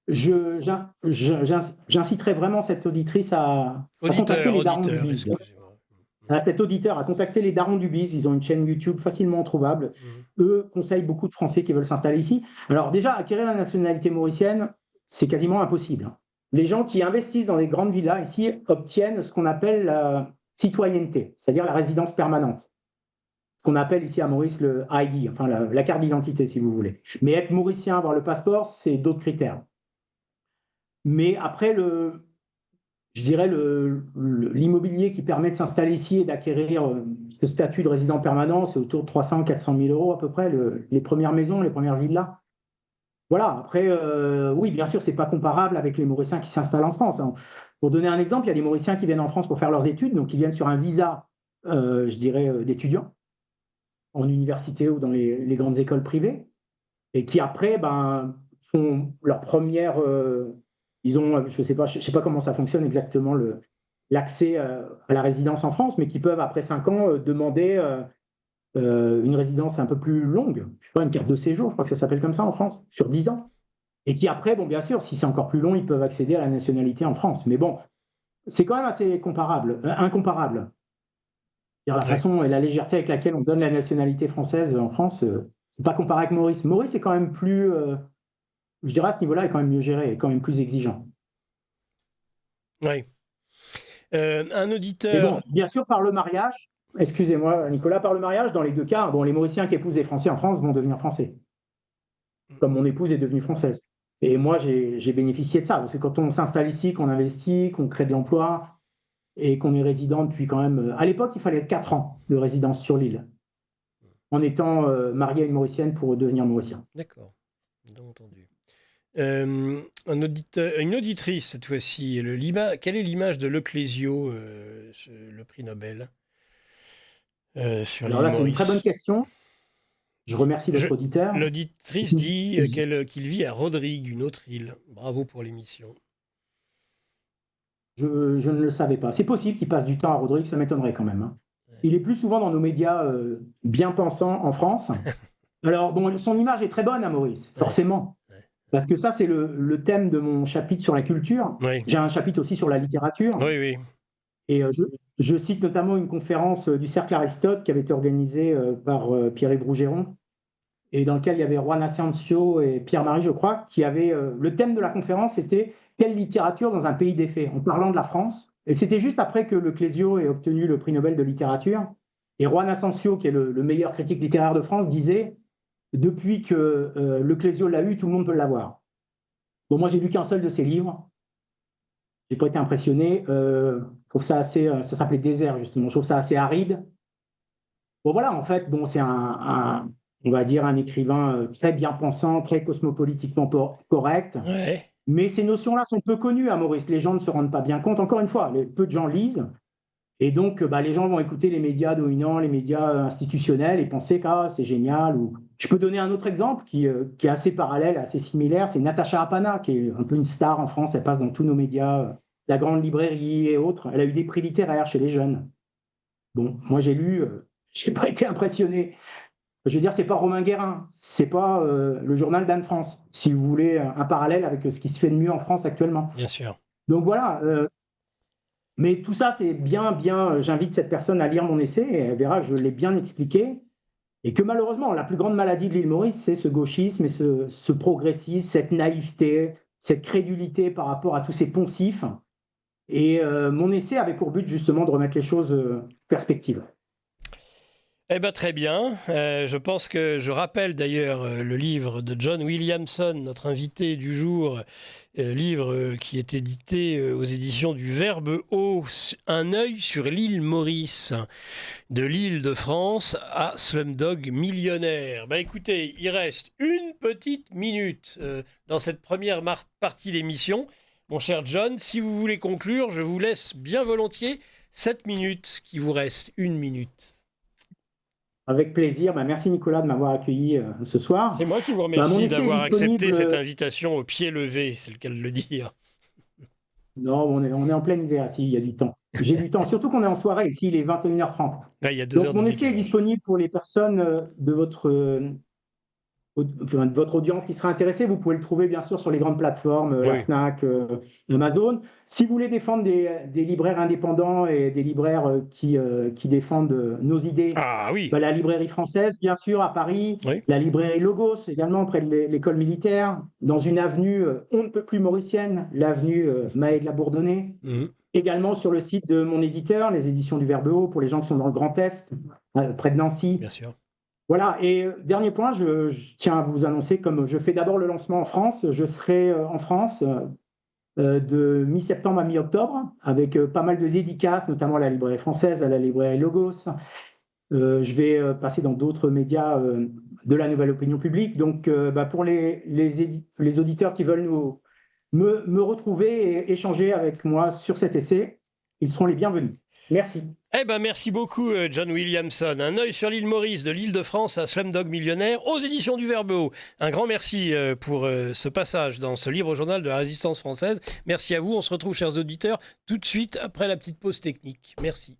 j'inciterai vraiment cette auditrice à contacter les darons du Biz. Cet auditeur a contacté les darons du Biz. Ils ont une chaîne YouTube facilement trouvable. Eux conseillent beaucoup de Français qui veulent s'installer ici. Alors déjà, acquérir la nationalité mauricienne, c'est quasiment impossible. Les gens qui investissent dans les grandes villas ici obtiennent ce qu'on appelle la citoyenneté, c'est-à-dire la résidence permanente. Ce qu'on appelle ici à Maurice le ID, enfin la carte d'identité si vous voulez. Mais être mauricien, avoir le passeport, c'est d'autres critères. Mais après, je dirais l'immobilier qui permet de s'installer ici et d'acquérir ce statut de résident permanent, c'est autour de 300 400 000 euros à peu près, les premières maisons, les premières villas. Voilà, après, oui, bien sûr, ce n'est pas comparable avec les Mauriciens qui s'installent en France, hein. Pour donner un exemple, il y a des Mauriciens qui viennent en France pour faire leurs études, donc ils viennent sur un visa, je dirais, d'étudiants, en université ou dans les grandes écoles privées, et qui après font leur première... je sais pas comment ça fonctionne exactement, l'accès à la résidence en France, mais qui peuvent, après 5 ans, demander une résidence un peu plus longue, je sais pas, une carte de séjour, je crois que ça s'appelle comme ça en France, sur 10 ans. Et qui après, bon, bien sûr, si c'est encore plus long, ils peuvent accéder à la nationalité en France. Mais bon, c'est quand même assez incomparable. La façon et la légèreté avec laquelle on donne la nationalité française en France, c'est pas comparé avec Maurice. Maurice est quand même plus, je dirais à ce niveau-là, est quand même mieux géré, est quand même plus exigeant. Oui. Un auditeur... Bon, bien sûr, par le mariage, excusez-moi Nicolas, par le mariage, dans les deux cas, bon, les Mauriciens qui épousent des Français en France vont devenir Français. Comme mon épouse est devenue Française. Et moi, j'ai bénéficié de ça, parce que quand on s'installe ici, qu'on investit, qu'on crée de l'emploi, et qu'on est résident depuis quand même... À l'époque, il fallait 4 ans de résidence sur l'île, en étant marié à une Mauricienne pour devenir Mauricien. D'accord, bien entendu. Une auditrice, cette fois-ci, quelle est l'image de Leclésio, le prix Nobel Alors là, c'est une très bonne question. Je remercie votre auditeur. L'auditrice dit qu'il vit à Rodrigue, une autre île. Bravo pour l'émission. Je ne le savais pas. C'est possible qu'il passe du temps à Rodrigue, ça m'étonnerait quand même, hein. Ouais. Il est plus souvent dans nos médias bien pensants en France. Alors, bon, son image est très bonne à Maurice, forcément. Ouais. Parce que ça, c'est le thème de mon chapitre sur la culture. Ouais. J'ai un chapitre aussi sur la littérature. Oui, oui. Et je cite notamment une conférence du Cercle Aristote qui avait été organisée par Pierre-Yves Rougeron, et dans lequel il y avait Juan Asensio et Pierre-Marie, je crois, qui avaient... le thème de la conférence, c'était « Quelle littérature dans un pays des faits ?» en parlant de la France. Et c'était juste après que Leclésio ait obtenu le prix Nobel de littérature. Et Juan Asensio, qui est le meilleur critique littéraire de France, disait « Depuis que Leclésio l'a eu, tout le monde peut l'avoir. » Bon, moi, j'ai lu qu'un seul de ses livres. J'ai pas été impressionné. Je trouve ça assez. Ça s'appelait Désert, justement. Je trouve ça assez aride. Bon, voilà, en fait, bon, c'est on va dire, un écrivain très bien pensant, très cosmopolitiquement correct. Ouais. Mais ces notions-là sont peu connues à Maurice. Les gens ne se rendent pas bien compte. Encore une fois, peu de gens lisent. Et donc, les gens vont écouter les médias dominants, les médias institutionnels et penser que c'est génial. Ou... Je peux donner un autre exemple qui est assez parallèle, assez similaire. C'est Natacha Apana, qui est un peu une star en France. Elle passe dans tous nos médias, la grande librairie et autres. Elle a eu des prix littéraires chez les jeunes. Bon, moi j'ai lu, je n'ai pas été impressionné. Je veux dire, c'est pas Romain Guérin, c'est pas le journal d'Anne France, si vous voulez un parallèle avec ce qui se fait de mieux en France actuellement. Bien sûr. Donc voilà. Mais tout ça, c'est bien. J'invite cette personne à lire mon essai et elle verra que je l'ai bien expliqué. Et que malheureusement, la plus grande maladie de l'île Maurice, c'est ce gauchisme et ce progressisme, cette naïveté, cette crédulité par rapport à tous ces poncifs. Et mon essai avait pour but justement de remettre les choses en perspective. Eh bien, très bien. Je pense que je rappelle d'ailleurs le livre de John Williamson, notre invité du jour, livre qui est édité aux éditions du Verbe Haut, Un œil sur l'île Maurice, de l'île de France à Slumdog Millionnaire. Ben écoutez, il reste une petite minute dans cette première partie d'émission. Mon cher John, si vous voulez conclure, je vous laisse bien volontiers 7 minutes qui vous restent, une minute. Avec plaisir. Merci Nicolas de m'avoir accueilli ce soir. C'est moi qui vous remercie d'avoir disponible... accepté cette invitation au pied levé, c'est le cas de le dire. Non, on est en plein hiver ici, il y a du temps. J'ai du temps, surtout qu'on est en soirée ici, il est 21h30. Là, il y a 2 heures Donc mon de essai est disponible pour les personnes de votre audience qui sera intéressée. Vous pouvez le trouver bien sûr sur les grandes plateformes, la Fnac, Amazon. Si vous voulez défendre des libraires indépendants et des libraires qui défendent nos idées, la librairie française, bien sûr, à Paris, la librairie Logos, également près de l'école militaire, dans une avenue on ne peut plus mauricienne, l'avenue Maë de la Bourdonnais. Également sur le site de mon éditeur, les éditions du Verbe Haut, pour les gens qui sont dans le Grand Est, près de Nancy. Bien sûr. Voilà, et dernier point, je tiens à vous annoncer, comme je fais d'abord le lancement en France, je serai en France de mi-septembre à mi-octobre, avec pas mal de dédicaces, notamment à la librairie française, à la librairie Logos. Je vais passer dans d'autres médias de la nouvelle opinion publique. Donc, pour les auditeurs qui veulent me retrouver et échanger avec moi sur cet essai, ils seront les bienvenus. Merci. Merci beaucoup, John Williamson. Un œil sur l'île Maurice, de l'île de France à Slumdog Millionnaire, aux éditions du Verbe Haut. Un grand merci pour ce passage dans ce livre-journal de la Résistance française. Merci à vous. On se retrouve, chers auditeurs, tout de suite après la petite pause technique. Merci.